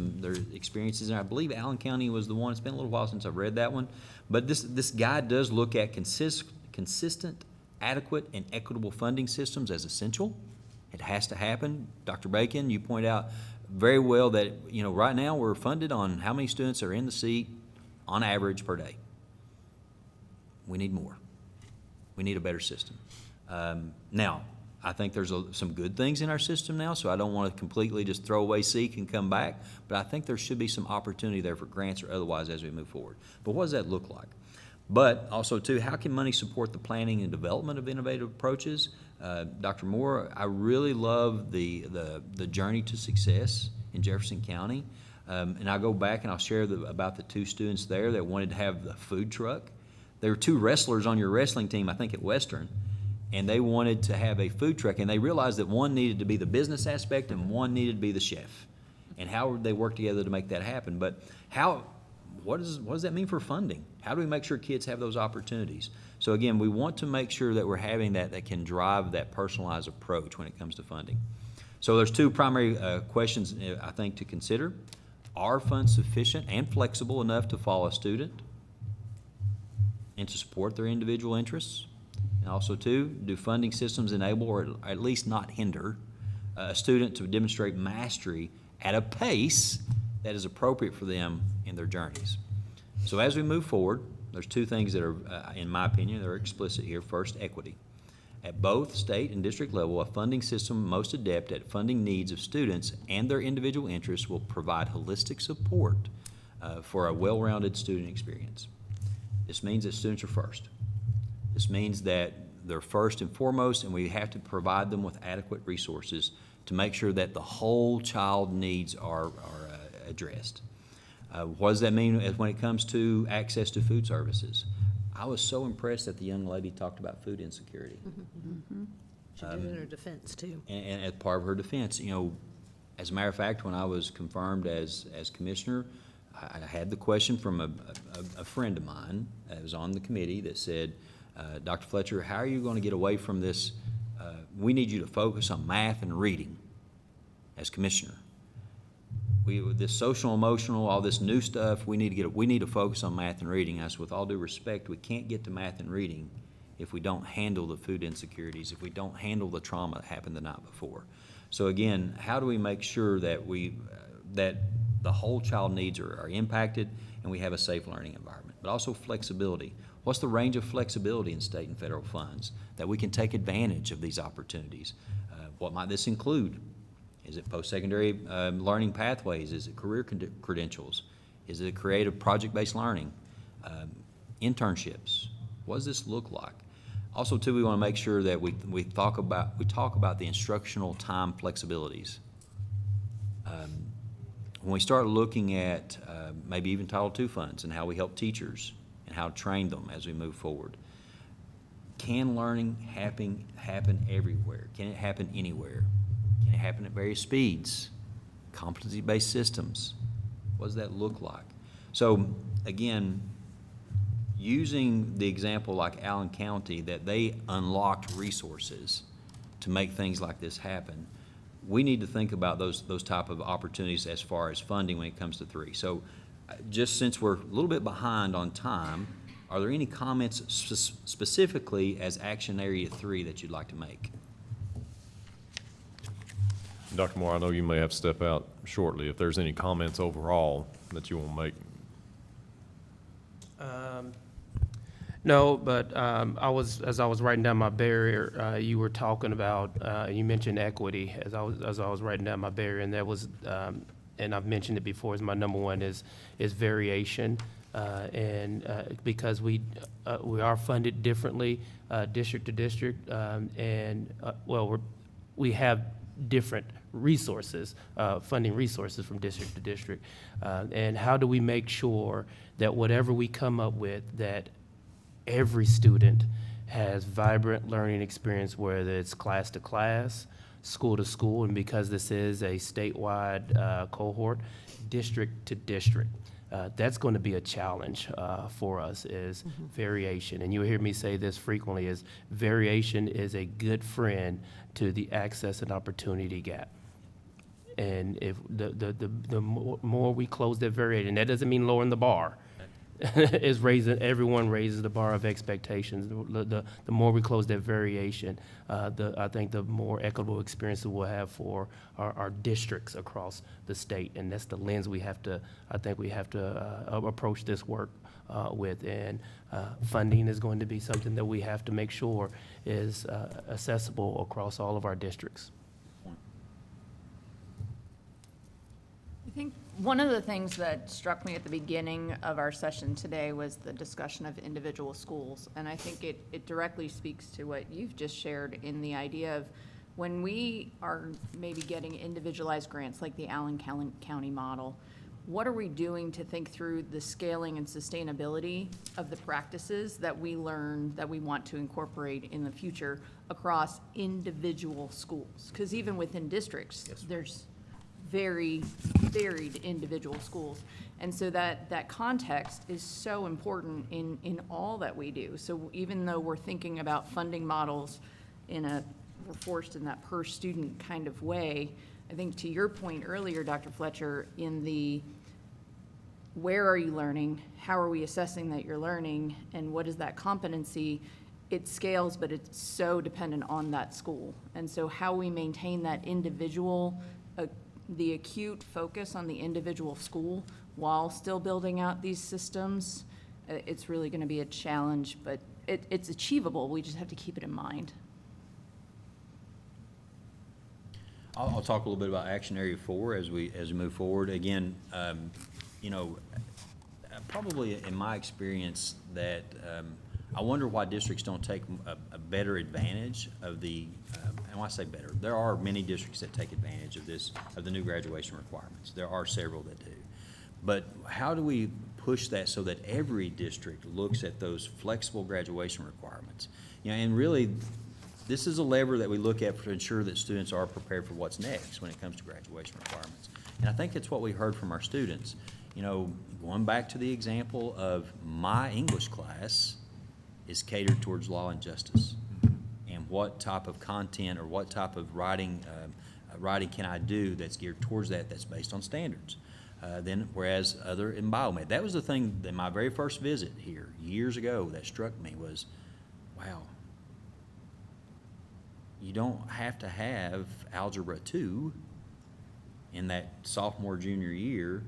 experiences, and I believe Allen County was the one. It's been a little while since I've read that one. But this guide does look at consistent, adequate, and equitable funding systems as essential. It has to happen. Dr. Bacon, you point out very well that, right now we're funded on how many students are in the seat on average per day. We need more. We need a better system. Now, I think there's some good things in our system now, so I don't want to completely just throw away SEEK and come back, but I think there should be some opportunity there for grants or otherwise as we move forward. But what does that look like? But also, too, how can money support the planning and development of innovative approaches? Dr. Moore, I really love the journey to success in Jefferson County. And I'll go back and I'll share about the 2 students there that wanted to have the food truck. There were 2 wrestlers on your wrestling team, I think at Western, and they wanted to have a food truck, and they realized that one needed to be the business aspect and one needed to be the chef. And how would they work together to make that happen? But what does that mean for funding? How do we make sure kids have those opportunities? So again, we want to make sure that we're having that can drive that personalized approach when it comes to funding. So there's 2 primary questions I think to consider. Are funds sufficient and flexible enough to follow a student and to support their individual interests? And also, 2, do funding systems enable or at least not hinder a student to demonstrate mastery at a pace that is appropriate for them in their journeys? So as we move forward, there's 2 things that are, in my opinion, that are explicit here. First, equity. At both state and district level, a funding system most adept at funding needs of students and their individual interests will provide holistic support for a well-rounded student experience. This means that students are first. This means that they're first and foremost, and we have to provide them with adequate resources to make sure that the whole child needs are addressed. What does that mean when it comes to access to food services? I was so impressed that the young lady talked about food insecurity. Mm-hmm. She did it in her defense, too. And as part of her defense, as a matter of fact, when I was confirmed as commissioner, I had the question from a friend of mine that was on the committee that said, Dr. Fletcher, how are you going to get away from this? We need you to focus on math and reading as commissioner. This social emotional, all this new stuff, we need to focus on math and reading. I said, with all due respect, we can't get to math and reading if we don't handle the food insecurities, if we don't handle the trauma that happened the night before. So again, how do we make sure that that the whole child needs are impacted and we have a safe learning environment? But also flexibility. What's the range of flexibility in state and federal funds that we can take advantage of these opportunities? What might this include? Is it post-secondary learning pathways? Is it career credentials? Is it creative project-based learning? Internships? What does this look like? Also, too, we want to make sure that we talk about the instructional time flexibilities. When we start looking at maybe even Title II funds and how we help teachers and how to train them as we move forward, can learning happen everywhere? Can it happen anywhere? Can it happen at various speeds? Competency-based systems, what does that look like? So again, using the example like Allen County, that they unlocked resources to make things like this happen, we need to think about those type of opportunities as far as funding when it comes to 3. So just since we're a little bit behind on time, are there any comments specifically as action area 3 that you'd like to make? Dr. Moore, I know you may have to step out shortly. If there's any comments overall that you want to make. No, but as I was writing down my barrier, you were talking about, you mentioned equity as I was writing down my barrier, and that was, and I've mentioned it before, is my number one is variation, and because we are funded differently, district to district, and we have different resources, funding resources from district to district, and how do we make sure that whatever we come up with, that every student has vibrant learning experience, whether it's class to class, school to school, and because this is a statewide cohort, district to district. That's going to be a challenge for us is variation. And you'll hear me say this frequently, is variation is a good friend to the access and opportunity gap. And if the more we close that variation, that doesn't mean lowering the bar. Is everyone raises the bar of expectations. The more we close that variation, I think the more equitable experiences we'll have for our districts across the state, and that's the lens I think we have to approach this work with. And funding is going to be something that we have to make sure is accessible across all of our districts. I think one of the things that struck me at the beginning of our session today was the discussion of individual schools. And I think it directly speaks to what you've just shared in the idea of when we are maybe getting individualized grants like the Allen County model, what are we doing to think through the scaling and sustainability of the practices that we learn that we want to incorporate in the future across individual schools? Because even within districts, there's very varied individual schools. And so that context is so important in all that we do. So even though we're thinking about funding models we're forced in that per student kind of way, I think to your point earlier, Dr. Fletcher, in the where are you learning, how are we assessing that you're learning, and what is that competency, it scales, but it's so dependent on that school. And so how we maintain that individual the acute focus on the individual school while still building out these systems, it's really going to be a challenge, but it's achievable. We just have to keep it in mind. I'll talk a little bit about Action Area 4 as we move forward. Again, probably in my experience that I wonder why districts don't take a better advantage of the, and when I say better, there are many districts that take advantage of the new graduation requirements. There are several that do. But how do we push that so that every district looks at those flexible graduation requirements? And really, this is a lever that we look at to ensure that students are prepared for what's next when it comes to graduation requirements. And I think that's what we heard from our students, You know, going back to the example of my English class is catered towards law and justice. And what type of content or what type of writing can I do that's geared towards that, that's based on standards. Then whereas other in biomed, that was the thing that my very first visit here years ago that struck me was, wow, you don't have to have Algebra 2 in that sophomore, junior year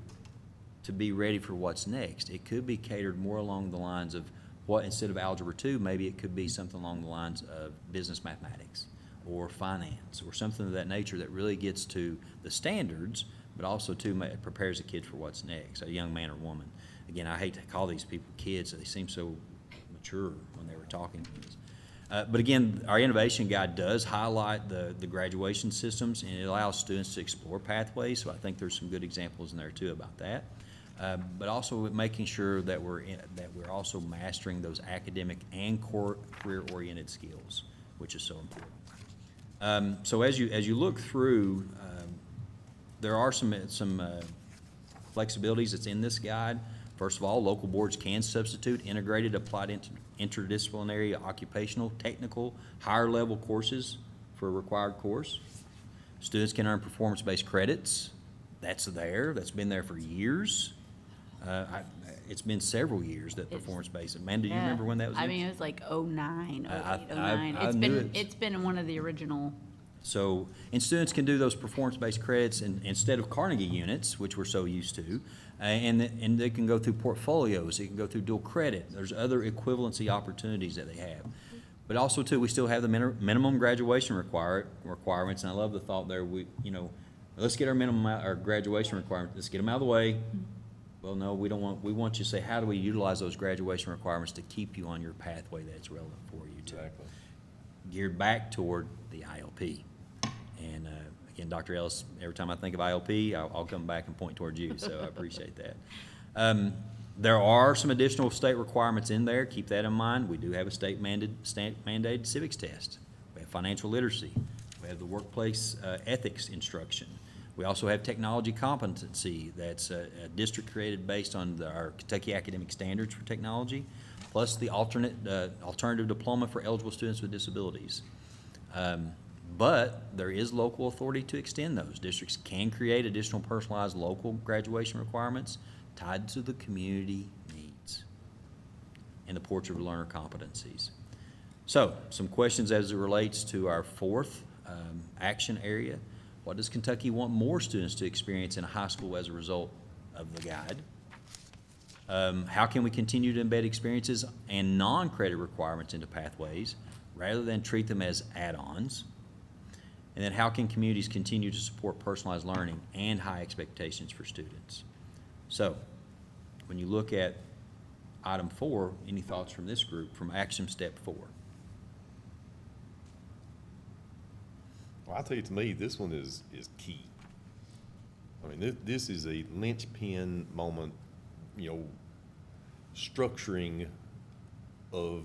to be ready for what's next. It could be catered more along the lines of what, instead of Algebra 2, maybe it could be something along the lines of business mathematics or finance or something of that nature that really gets to the standards, but also too prepares the kid for what's next, a young man or woman. Again, I hate to call these people kids, they seem so mature when they were talking to us. But again, our innovation guide does highlight the graduation systems, and it allows students to explore pathways, so I think there's some good examples in there too about that. But also making sure that we're also mastering those academic and core career-oriented skills, which is so important. So as you look through, there are some flexibilities that's in this guide. First of all, local boards can substitute integrated applied interdisciplinary, occupational, technical, higher level courses for a required course. Students can earn performance-based credits. That's there. That's been there for years. It's been several years that performance-based. Amanda, do you remember when that was? I mean, it was like 09, 08, 09. I knew It's been one of the original. So, and students can do those performance-based credits instead of Carnegie units, which we're so used to, and they can go through portfolios, they can go through dual credit. There's other equivalency opportunities that they have. But also, too, we still have the minimum graduation requirements, and I love the thought there, let's get our graduation requirements, let's get them out of the way. Well, no, we want you to say, how do we utilize those graduation requirements to keep you on your pathway that's relevant for you too? Exactly. Geared back toward the ILP. And again, Dr. Ellis, every time I think of ILP, I'll come back and point towards you, so I appreciate that. There are some additional state requirements in there. Keep that in mind. We do have a state mandated civics test. We have financial literacy. We have the workplace ethics instruction. We also have technology competency that's a district created based on our Kentucky academic standards for technology, plus the alternative diploma for eligible students with disabilities. But there is local authority to extend those. Districts can create additional personalized local graduation requirements tied to the community needs and the portrait of learner competencies. So, some questions as it relates to our fourth action area. What does Kentucky want more students to experience in high school as a result of the guide? How can we continue to embed experiences and non-credit requirements into pathways rather than treat them as add-ons? And then how can communities continue to support personalized learning and high expectations for students? So, when you look at item 4, any thoughts from this group from action step 4? Well, I'll tell you, to me, this one is key. I mean, this is a linchpin moment, structuring of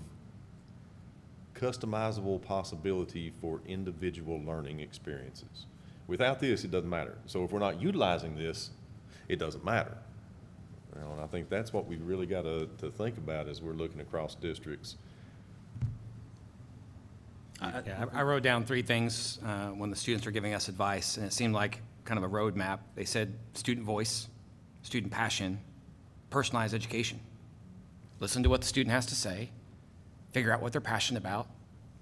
customizable possibility for individual learning experiences. Without this, it doesn't matter. So if we're not utilizing this, it doesn't matter. And I think that's what we've really got to think about as we're looking across districts. I wrote down 3 things when the students were giving us advice, and it seemed like kind of a roadmap. They said student voice, student passion, personalized education. Listen to what the student has to say, figure out what they're passionate about,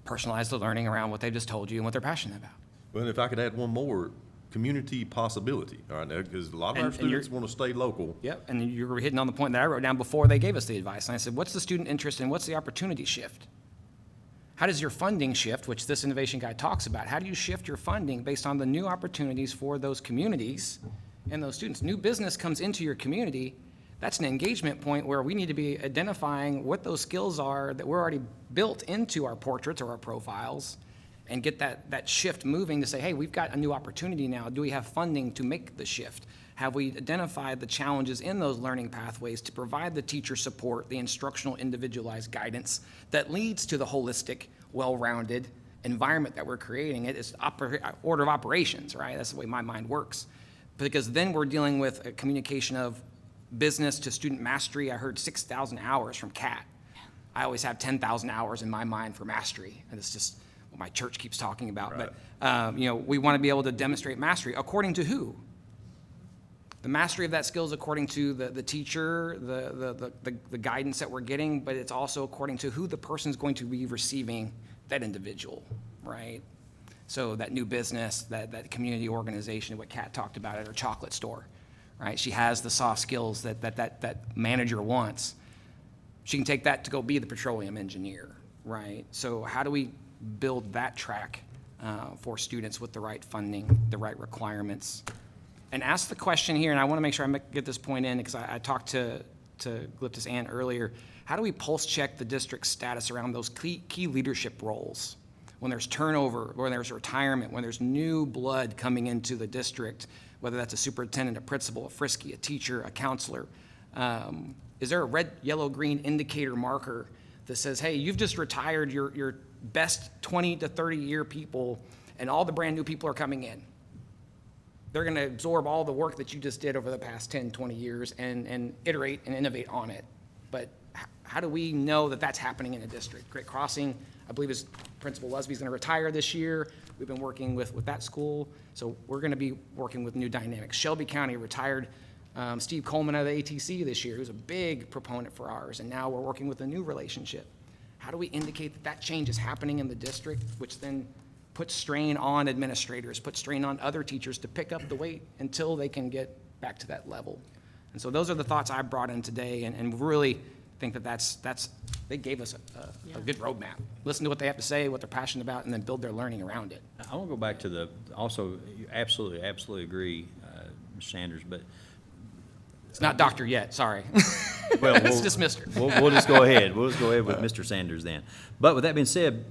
personalize the learning around what they've just told you and what they're passionate about. Well, if I could add one more, community possibility, all right, because a lot of our students want to stay local. Yep, and you were hitting on the point that I wrote down before they gave us the advice. And I said, what's the student interest and what's the opportunity shift? How does your funding shift, which this innovation guide talks about? How do you shift your funding based on the new opportunities for those communities and those students? New business comes into your community. That's an engagement point where we need to be identifying what those skills are that we're already built into our portraits or our profiles, and get that shift moving to say, hey, we've got a new opportunity now. Do we have funding to make the shift? Have we identified the challenges in those learning pathways to provide the teacher support, the instructional individualized guidance that leads to the holistic, well-rounded environment that we're creating? It is order of operations, right? That's the way my mind works. Because then we're dealing with a communication of business to student mastery. I heard 6,000 hours from Kat. I always have 10,000 hours in my mind for mastery, and it's just what my church keeps talking about. Right. But, we want to be able to demonstrate mastery. According to who? The mastery of that skill is according to the teacher, the guidance that we're getting, but it's also according to who the person's going to be receiving that individual, right? So that new business, that community organization, what Kat talked about at her chocolate store, right? She has the soft skills that manager wants. She can take that to go be the petroleum engineer, right? So how do we build that track for students with the right funding, the right requirements? And ask the question here, and I want to make sure I get this point in, because I talked to Glyptis Ann earlier. How do we pulse check the district's status around those key leadership roles? When there's turnover, when there's retirement, when there's new blood coming into the district, whether that's a superintendent, a principal, a frisky, a teacher, a counselor, is there a red, yellow, green indicator marker that says, hey, you've just retired your best 20 to 30 year people, and all the brand new people are coming in? They're going to absorb all the work that you just did over the past 10, 20 years and iterate and innovate on it. But how do we know that that's happening in a district? Great Crossing, I believe his Principal Lusby's going to retire this year. We've been working with that school, so we're going to be working with new dynamics. Shelby County retired Steve Coleman out of the ATC this year, who's a big proponent for ours, and now we're working with a new relationship. How do we indicate that change is happening in the district, which then puts strain on administrators, puts strain on other teachers to pick up the weight until they can get back to that level? And so those are the thoughts I brought in today, and really think that's they gave us a good roadmap. Listen to what they have to say, what they're passionate about, and then build their learning around it. I want to go back to you absolutely agree, Ms. Sanders, but it's not doctor yet, sorry. Well, it's just Mr. We'll just go ahead. We'll just go ahead with Mr. Sanders then. But with that being said,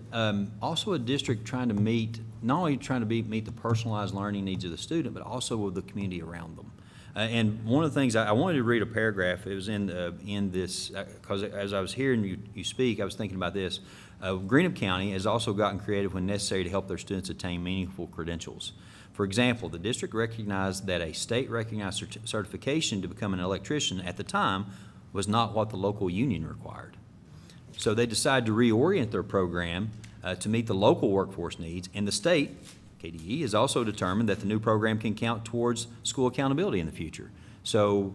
also a district trying to meet the personalized learning needs of the student, but also with the community around them. And one of the things, I wanted to read a paragraph. It was in this, because as I was hearing you speak, I was thinking about this. Greenup County has also gotten creative when necessary to help their students attain meaningful credentials. For example, the district recognized that a state-recognized certification to become an electrician at the time was not what the local union required. So they decided to reorient their program to meet the local workforce needs, and the state, KBE, has also determined that the new program can count towards school accountability in the future. So,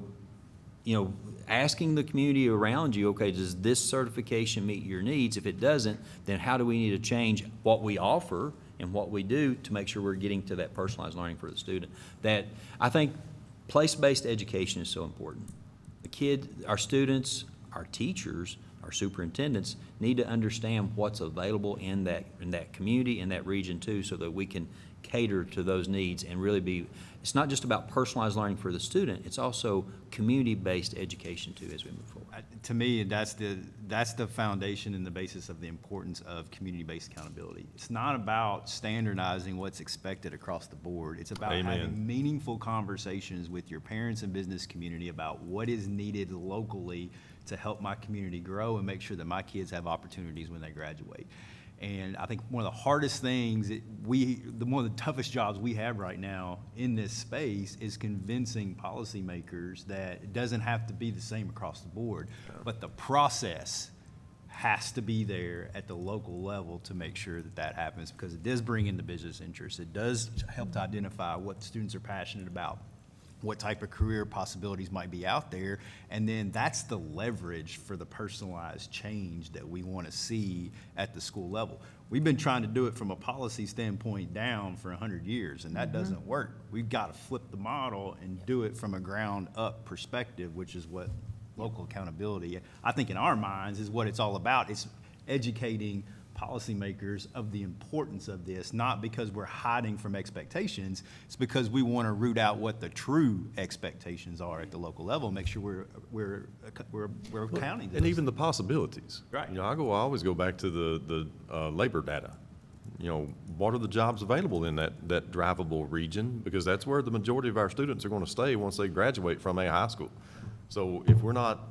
asking the community around you, okay, does this certification meet your needs? If it doesn't, then how do we need to change what we offer and what we do to make sure we're getting to that personalized learning for the student? That I think place-based education is so important. Our students, our teachers, our superintendents need to understand what's available in that community, in that region too, so that we can cater to those needs and really it's not just about personalized learning for the student, it's also community-based education too as we move forward. To me, that's the foundation and the basis of the importance of community-based accountability. It's not about standardizing what's expected across the board. It's about having meaningful conversations with your parents and business community about what is needed locally to help my community grow and make sure that my kids have opportunities when they graduate. And I think one of the hardest things one of the toughest jobs we have right now in this space is convincing policymakers that it doesn't have to be the same across the board, but the process has to be there at the local level to make sure that happens, because it does bring in the business interest. It does help to identify what students are passionate about, what type of career possibilities might be out there, and then that's the leverage for the personalized change that we want to see at the school level. We've been trying to do it from a policy standpoint down for 100 years, and that doesn't work. We've got to flip the model and do it from a ground up perspective, which is what local accountability, I think in our minds, is what it's all about. It's educating policymakers of the importance of this, not because we're hiding from expectations. It's because we want to root out what the true expectations are at the local level, make sure we're counting those. And even the possibilities. Right. I always go back to the labor data. What are the jobs available in that drivable region? Because that's where the majority of our students are going to stay once they graduate from a high school. So if we're not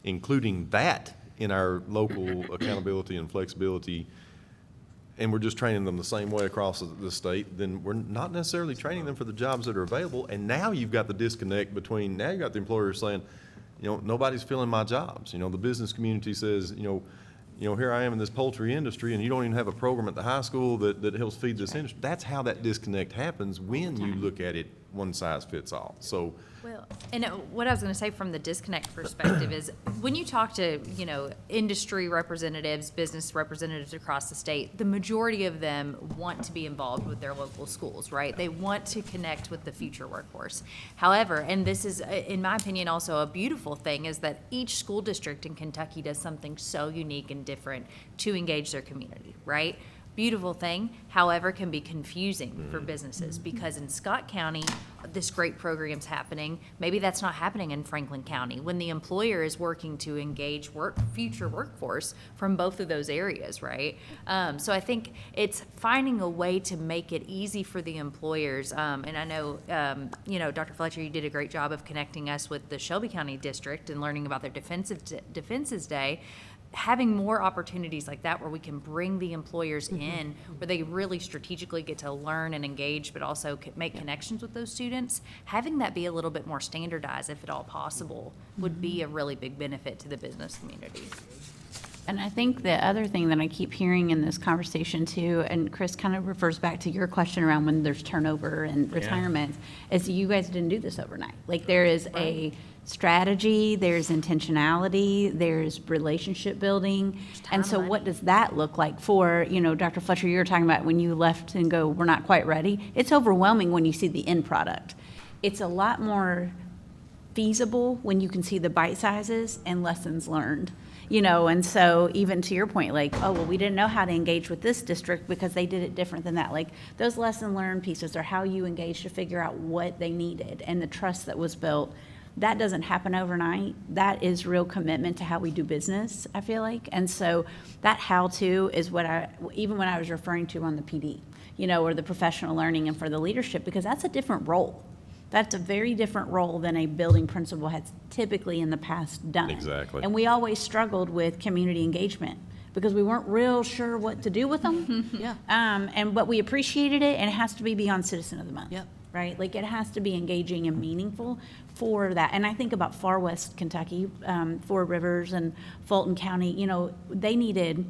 including that in our local accountability and flexibility, and we're just training them the same way across the state, then we're not necessarily training them for the jobs that are available. And now you've got the disconnect between, now you've got the employer saying, nobody's filling my jobs. The business community says, here I am in this poultry industry, and you don't even have a program at the high school that helps feed this industry. That's how that disconnect happens when you look at it one size fits all. So, Well, and what I was going to say from the disconnect perspective is when you talk to, industry representatives, business representatives across the state, the majority of them want to be involved with their local schools, right? They want to connect with the future workforce. However, and this is, in my opinion, also a beautiful thing, is that each school district in Kentucky does something so unique and different to engage their community, right? Beautiful thing, however, can be confusing for businesses because in Scott County, this great program's happening. Maybe that's not happening in Franklin County when the employer is working to engage future workforce from both of those areas, right? So I think it's finding a way to make it easy for the employers. And I know, Dr. Fletcher, you did a great job of connecting us with the Shelby County District and learning about their Defenses Day. Having more opportunities like that where we can bring the employers in, where they really strategically get to learn and engage, but also make connections with those students, having that be a little bit more standardized, if at all possible, would be a really big benefit to the business community. And I think the other thing that I keep hearing in this conversation too, and Chris kind of refers back to your question around when there's turnover and retirement, is you guys didn't do this overnight. Like there is a strategy, there's intentionality, there's relationship building. And so what does that look like for, Dr. Fletcher, you were talking about when you left and go, we're not quite ready. It's overwhelming when you see the end product. It's a lot more feasible when you can see the bite sizes and lessons learned. And so even to your point, like, oh, well, we didn't know how to engage with this district because they did it different than that. Like those lesson learned pieces are how you engage to figure out what they needed and the trust that was built. That doesn't happen overnight. That is real commitment to how we do business, I feel like. And so that how-to is what even when I was referring to on the PD, or the professional learning and for the leadership, because that's a different role. That's a very different role than a building principal has typically in the past done. Exactly. And we always struggled with community engagement because we weren't real sure what to do with them. But we appreciated it, and it has to be beyond Citizen of the Month. Yep. Right? Like it has to be engaging and meaningful for that. And I think about far west Kentucky, Four Rivers and Fulton County, they needed,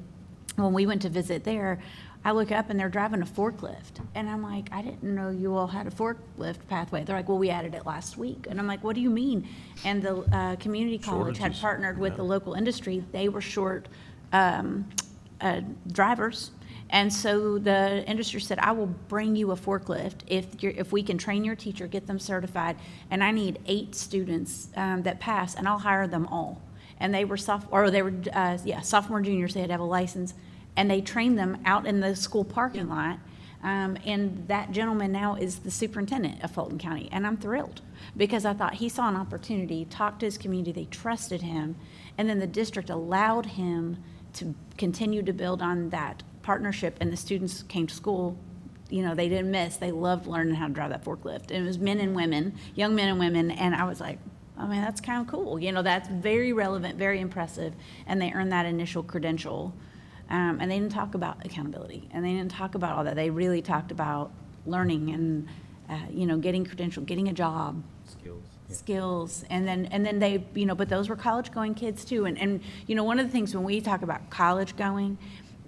when we went to visit there, I look up and they're driving a forklift. And I'm like, I didn't know you all had a forklift pathway. They're like, well, we added it last week. And I'm like, what do you mean? And the community college had partnered with the local industry. They were short drivers. And so the industry said, I will bring you a forklift if we can train your teacher, get them certified, and I need 8 students that pass, and I'll hire them all. And they were sophomore, juniors. They had to have a license, and they trained them out in the school parking lot. And that gentleman now is the superintendent of Fulton County, and I'm thrilled because I thought he saw an opportunity, talked to his community, they trusted him, and then the district allowed him to continue to build on that partnership, and the students came to school, they didn't miss. They loved learning how to drive that forklift. And it was men and women, young men and women, and I was like, I mean, that's kind of cool. That's very relevant, very impressive, and they earned that initial credential. And they didn't talk about accountability, and they didn't talk about all that. They really talked about learning and, getting credential, getting a job. Skills, and then they, but those were college-going kids too. And one of the things when we talk about college going,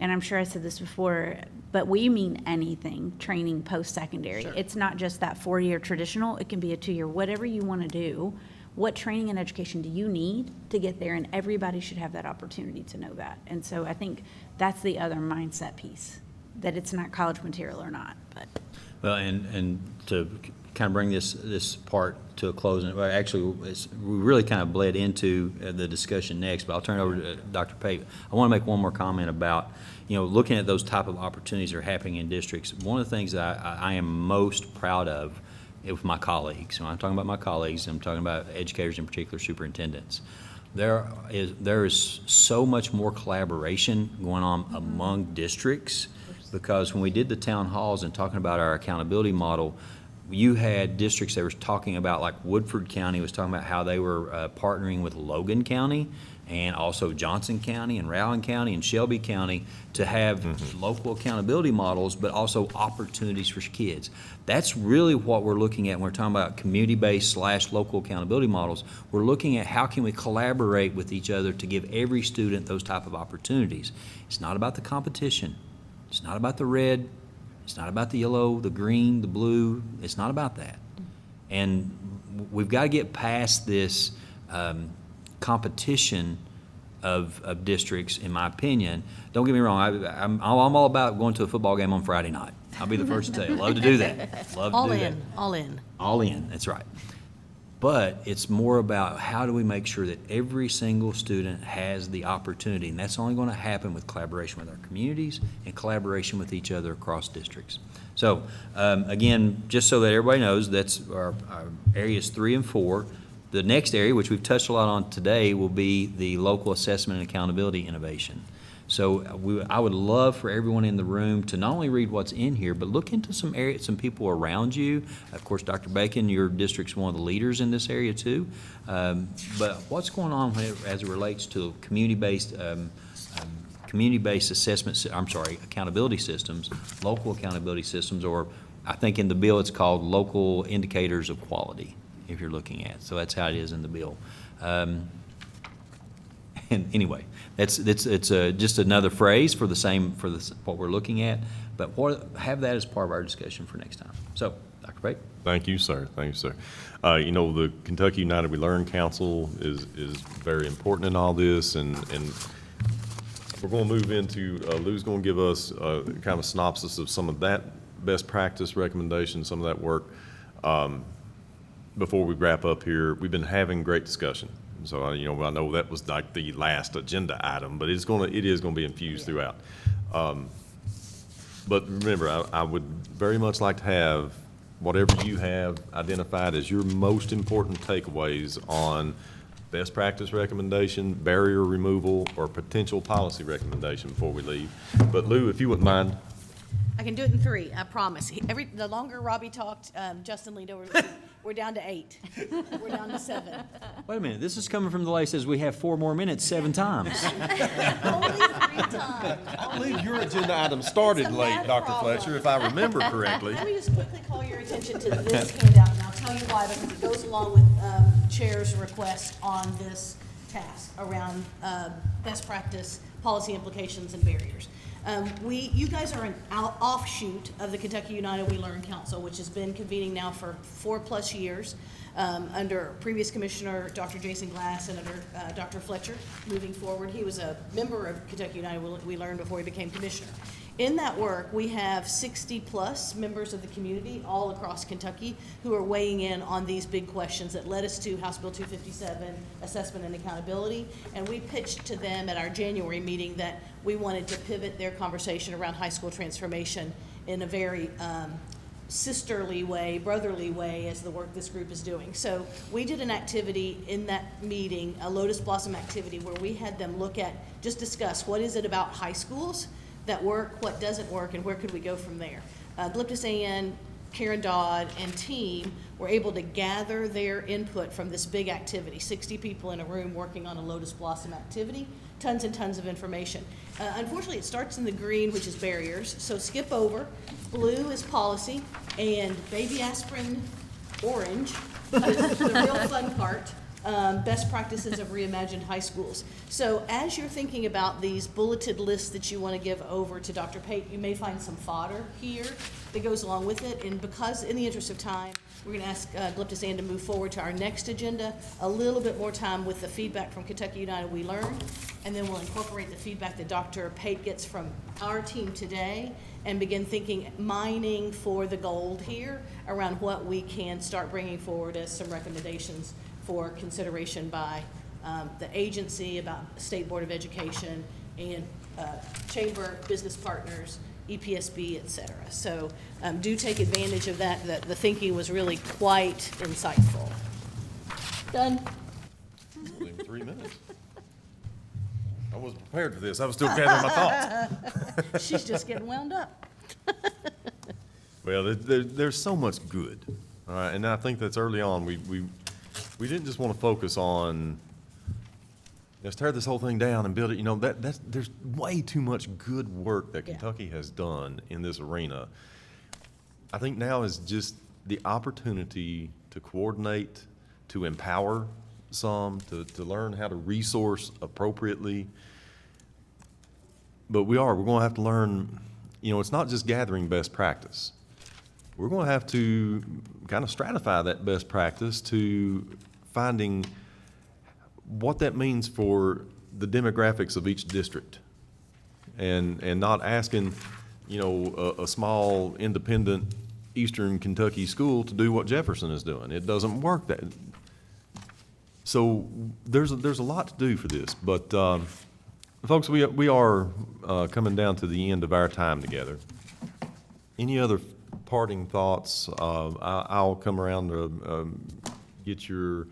and I'm sure I said this before, but we mean anything, training post-secondary. Sure. It's not just that 4-year traditional, it can be a 2-year, whatever you want to do. What training and education do you need to get there? And everybody should have that opportunity to know that. And so I think that's the other mindset piece, that it's not college material or not. But well, and to kind of bring this part to a close, and actually we really kind of bled into the discussion next, but I'll turn it over to Dr. Pate. I want to make one more comment about, looking at those type of opportunities that are happening in districts. One of the things that I am most proud of with my colleagues, when I'm talking about my colleagues, I'm talking about educators, in particular superintendents, there is so much more collaboration going on among districts, because when we did the town halls and talking about our accountability model, you had districts that were talking about, like Woodford County was talking about how they were partnering with Logan County, and also Johnson County and Rowland County and Shelby County to have local accountability models, but also opportunities for kids. That's really what we're looking at when we're talking about community-based / local accountability models. We're looking at how can we collaborate with each other to give every student those type of opportunities. It's not about the competition. It's not about the red. It's not about the yellow, the green, the blue. It's not about that. And we've got to get past this competition of districts, in my opinion. Don't get me wrong, I'm all about going to a football game on Friday night. I'll be the first to tell you. Love to do that. Love to do that. All in. All in, that's right. But it's more about how do we make sure that every single student has the opportunity, and that's only going to happen with collaboration with our communities and collaboration with each other across districts. So, again, just so that everybody knows, that's our areas 3 and 4. The next area, which we've touched a lot on today, will be the local assessment and accountability innovation. So I would love for everyone in the room to not only read what's in here, but look into some people around you. Of course, Dr. Bacon, your district's one of the leaders in this area too. But what's going on as it relates to community-based accountability systems, local accountability systems, or I think in the bill it's called local indicators of quality, if you're looking at. So that's how it is in the bill. And anyway, it's just another phrase for what we're looking at, but have that as part of our discussion for next time. So, Dr. Pate. Thank you, sir. Thank you, sir. The Kentucky United We Learn Council is very important in all this, and we're going to move into, Lou's going to give us kind of a synopsis of some of that best practice recommendations, some of that work. Before we wrap up here, we've been having great discussion. So, I know that was like the last agenda item, but it is going to be infused throughout. But remember, I would very much like to have whatever you have identified as your most important takeaways on best practice recommendation, barrier removal, or potential policy recommendation before we leave. But Lou, if you wouldn't mind. I can do it in 3, I promise. The longer Robbie talked, Justin leaned over. We're down to 8. We're down to 7. Wait a minute, this is coming from the lady that says we have 4 more minutes 7 times. Only 3 times. I believe your agenda item started late, Dr. Fletcher, if I remember correctly. Let me just quickly call your attention to this handout, and I'll tell you why, because it goes along with Chair's request on this task around best practice, policy implications, and barriers. You guys are an offshoot of the Kentucky United We Learn Council, which has been convening now for 4+ years under previous commissioner, Dr. Jason Glass, and under Dr. Fletcher. Moving forward, he was a member of Kentucky United We Learn before he became commissioner. In that work, we have 60+ members of the community all across Kentucky who are weighing in on these big questions that led us to House Bill 257, assessment and accountability. And we pitched to them at our January meeting that we wanted to pivot their conversation around high school transformation in a very sisterly way, brotherly way, as the work this group is doing. So we did an activity in that meeting, a Lotus Blossom activity, where we had them discuss what is it about high schools that work, what doesn't work, and where could we go from there. Glyptis Ann, Karen Dodd, and team were able to gather their input from this big activity, 60 people in a room working on a Lotus Blossom activity, tons and tons of information. Unfortunately, it starts in the green, which is barriers, so skip over. Blue is policy, and baby aspirin orange is the real fun part. Best practices of reimagined high schools. So as you're thinking about these bulleted lists that you want to give over to Dr. Pate, you may find some fodder here that goes along with it. And because, in the interest of time, we're going to ask Glyptis Ann to move forward to our next agenda, a little bit more time with the feedback from Kentucky United We Learn, and then we'll incorporate the feedback that Dr. Pate gets from our team today and begin mining for the gold here around what we can start bringing forward as some recommendations for consideration by the agency, about State Board of Education, and chamber, business partners, EPSB, et cetera. So do take advantage of that. The thinking was really quite insightful. Done. Only 3 minutes. I wasn't prepared for this. I was still gathering my thoughts. She's just getting wound up. Well, there's so much good, all right, and I think that's early on. We didn't just want to focus on let's tear this whole thing down and build it. You know, there's way too much good work that Kentucky has done in this arena. I think now is just the opportunity to coordinate, to empower some, to learn how to resource appropriately. But we're going to have to learn, you know, it's not just gathering best practice. We're going to have to kind of stratify that best practice to finding what that means for the demographics of each district. And not asking, you know, a small independent Eastern Kentucky school to do what Jefferson is doing. It doesn't work that. So there's a lot to do for this, but folks, we are coming down to the end of our time together. Any other parting thoughts? I'll come around to get your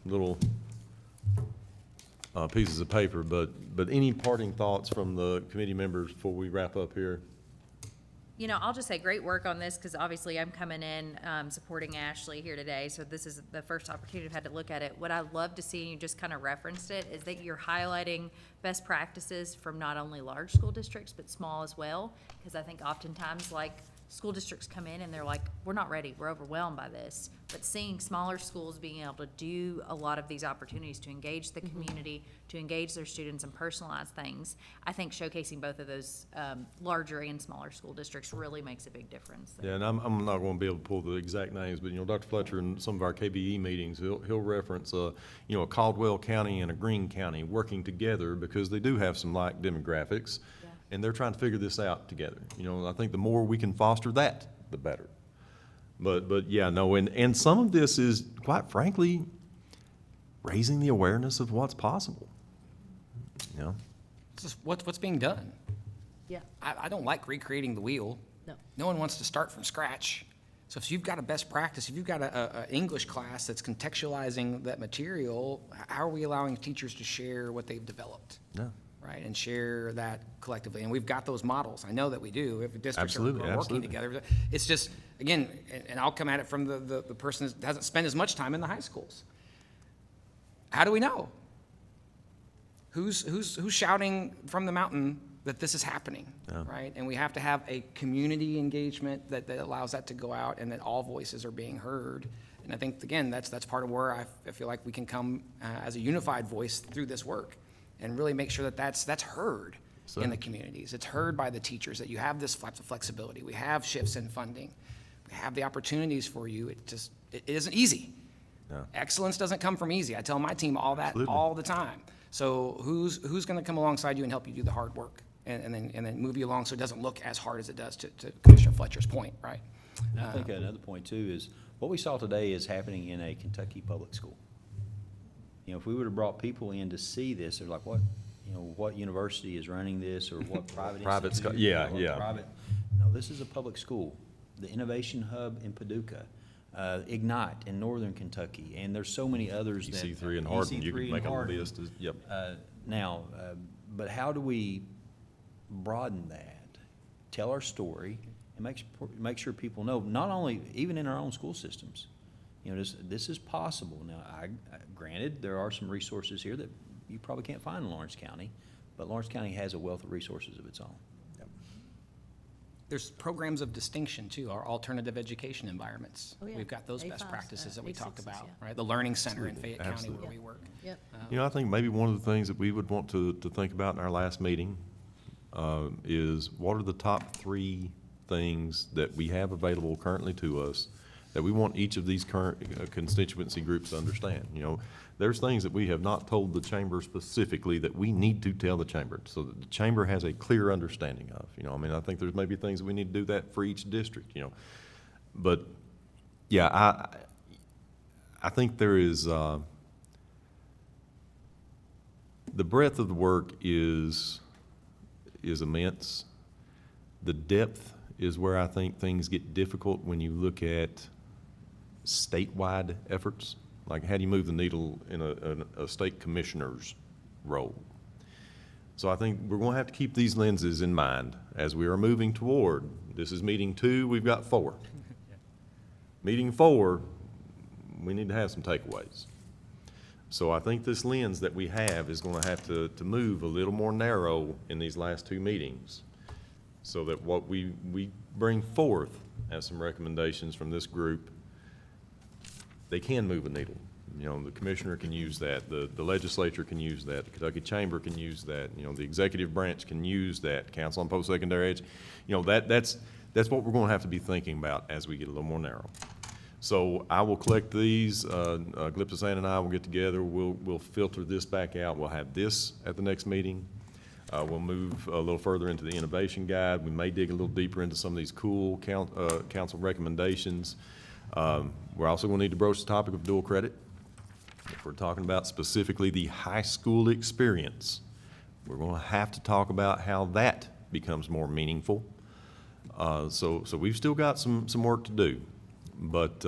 little pieces of paper, but any parting thoughts from the committee members before we wrap up here? You know, I'll just say great work on this, because obviously I'm coming in supporting Ashley here today, so this is the first opportunity I've had to look at it. What I'd love to see, and you just kind of referenced it, is that you're highlighting best practices from not only large school districts, but small as well, because I think oftentimes, like, school districts come in and they're like, we're not ready, we're overwhelmed by this. But seeing smaller schools being able to do a lot of these opportunities to engage the community, to engage their students and personalize things, I think showcasing both of those larger and smaller school districts really makes a big difference there. Yeah, and I'm not going to be able to pull the exact names, but, you know, Dr. Fletcher in some of our KBE meetings, he'll reference, you know, a Caldwell County and a Greene County working together because they do have some like demographics. Yeah. And they're trying to figure this out together. You know, I think the more we can foster that, the better. But yeah, no, and some of this is, quite frankly, raising the awareness of what's possible. You know? It's just what's being done. Yeah. I don't like recreating the wheel. No. No one wants to start from scratch. So if you've got a best practice, if you've got a English class that's contextualizing that material, how are we allowing teachers to share what they've developed? Yeah. Right, and share that collectively. And we've got those models. I know that we do. If districts are working Absolutely. together. It's just, again, and I'll come at it from the person that hasn't spent as much time in the high schools. How do we know? Who's shouting from the mountain that this is happening, right? And we have to have a community engagement that allows that to go out and that all voices are being heard. And I think, again, that's part of where I feel like we can come as a unified voice through this work and really make sure that that's heard in the communities. It's heard by the teachers that you have this flexibility. We have shifts in funding. We have the opportunities for you. It isn't easy. No. Excellence doesn't come from easy. I tell my team all that all the time. So who's going to come alongside you and help you do the hard work and then move you along so it doesn't look as hard as it does to Commissioner Fletcher's point, right? And I think another point too is what we saw today is happening in a Kentucky public school. You know, if we would have brought people in to see this, they're like, what, you know, what university is running this, or what private school? Yeah. Private. No, this is a public school. The Innovation Hub in Paducah, Ignite in Northern Kentucky, and there's so many others. EC3 in Hardin, you can make a list. Yep. But how do we broaden that, tell our story, and make sure people know, not only, even in our own school systems, you know, this is possible. Now, granted, there are some resources here that you probably can't find in Lawrence County, but Lawrence County has a wealth of resources of its own. Yep. There's programs of distinction, too, our alternative education environments. Oh, yeah. We've got those best A5s, practices that we talk A6s, about, yeah. right? The Learning Center in Fayette County Absolutely. where we work. Yep. You know, I think maybe one of the things that we would want to think about in our last meeting is what are the top 3 things that we have available currently to us that we want each of these current constituency groups to understand. You know, there's things that we have not told the chamber specifically that we need to tell the chamber so that the chamber has a clear understanding of. You know, I mean, I think there's maybe things that we need to do that for each district, you know. But, yeah, I think there is, the breadth of the work is immense. The depth is where I think things get difficult when you look at statewide efforts. Like, how do you move the needle in a state commissioner's role? So I think we're going to have to keep these lenses in mind as we are moving toward, this is meeting 2, we've got 4. Meeting 4, we need to have some takeaways. So I think this lens that we have is going to have to move a little more narrow in these last two meetings, so that what we bring forth as some recommendations from this group, they can move a needle. You know, the commissioner can use that, the legislature can use that, the Kentucky Chamber can use that, you know, the executive branch can use that, Council on Post-Secondary Education. You know, that's what we're going to have to be thinking about as we get a little more narrow. So I will collect these, Glyptosan and I will get together, we'll filter this back out, we'll have this at the next meeting. We'll move a little further into the innovation guide. We may dig a little deeper into some of these cool council recommendations. We're also going to need to broach the topic of dual credit. If we're talking about specifically the high school experience, we're going to have to talk about how that becomes more meaningful. So we've still got some work to do. But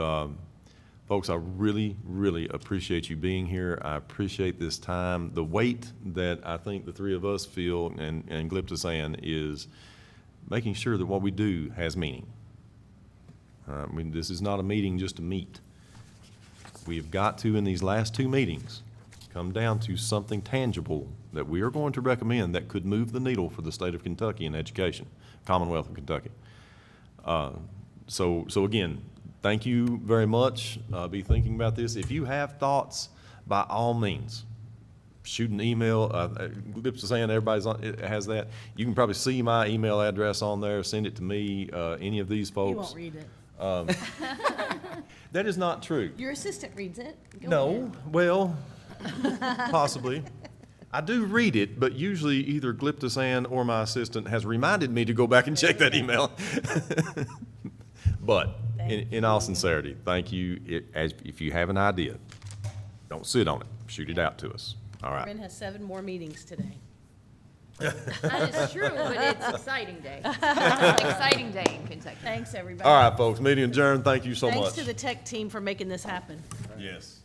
folks, I really, really appreciate you being here. I appreciate this time. The weight that I think the three of us feel and Glyptosan is making sure that what we do has meaning. I mean, this is not a meeting just to meet. We have got to, in these last two meetings, come down to something tangible that we are going to recommend that could move the needle for the state of Kentucky in education, Commonwealth of Kentucky. So again, thank you very much. Be thinking about this. If you have thoughts, by all means, shoot an email. Glyptosan, everybody has that. You can probably see my email address on there. Send it to me, any of these folks. You won't read it. That is not true. Your assistant reads it. Go No, ahead. well, possibly. I do read it, but usually either Glyptosan or my assistant has reminded me to go back and check that email. But in all sincerity, thank you. If you have an idea, don't sit on it. Shoot it out to us. All right. Corinne has 7 more meetings today. That is true, but it's exciting day. Exciting day in Kentucky. Thanks, everybody. All right, folks, meeting adjourned. Thank you so much. Thanks to the tech team for making this happen. Yes.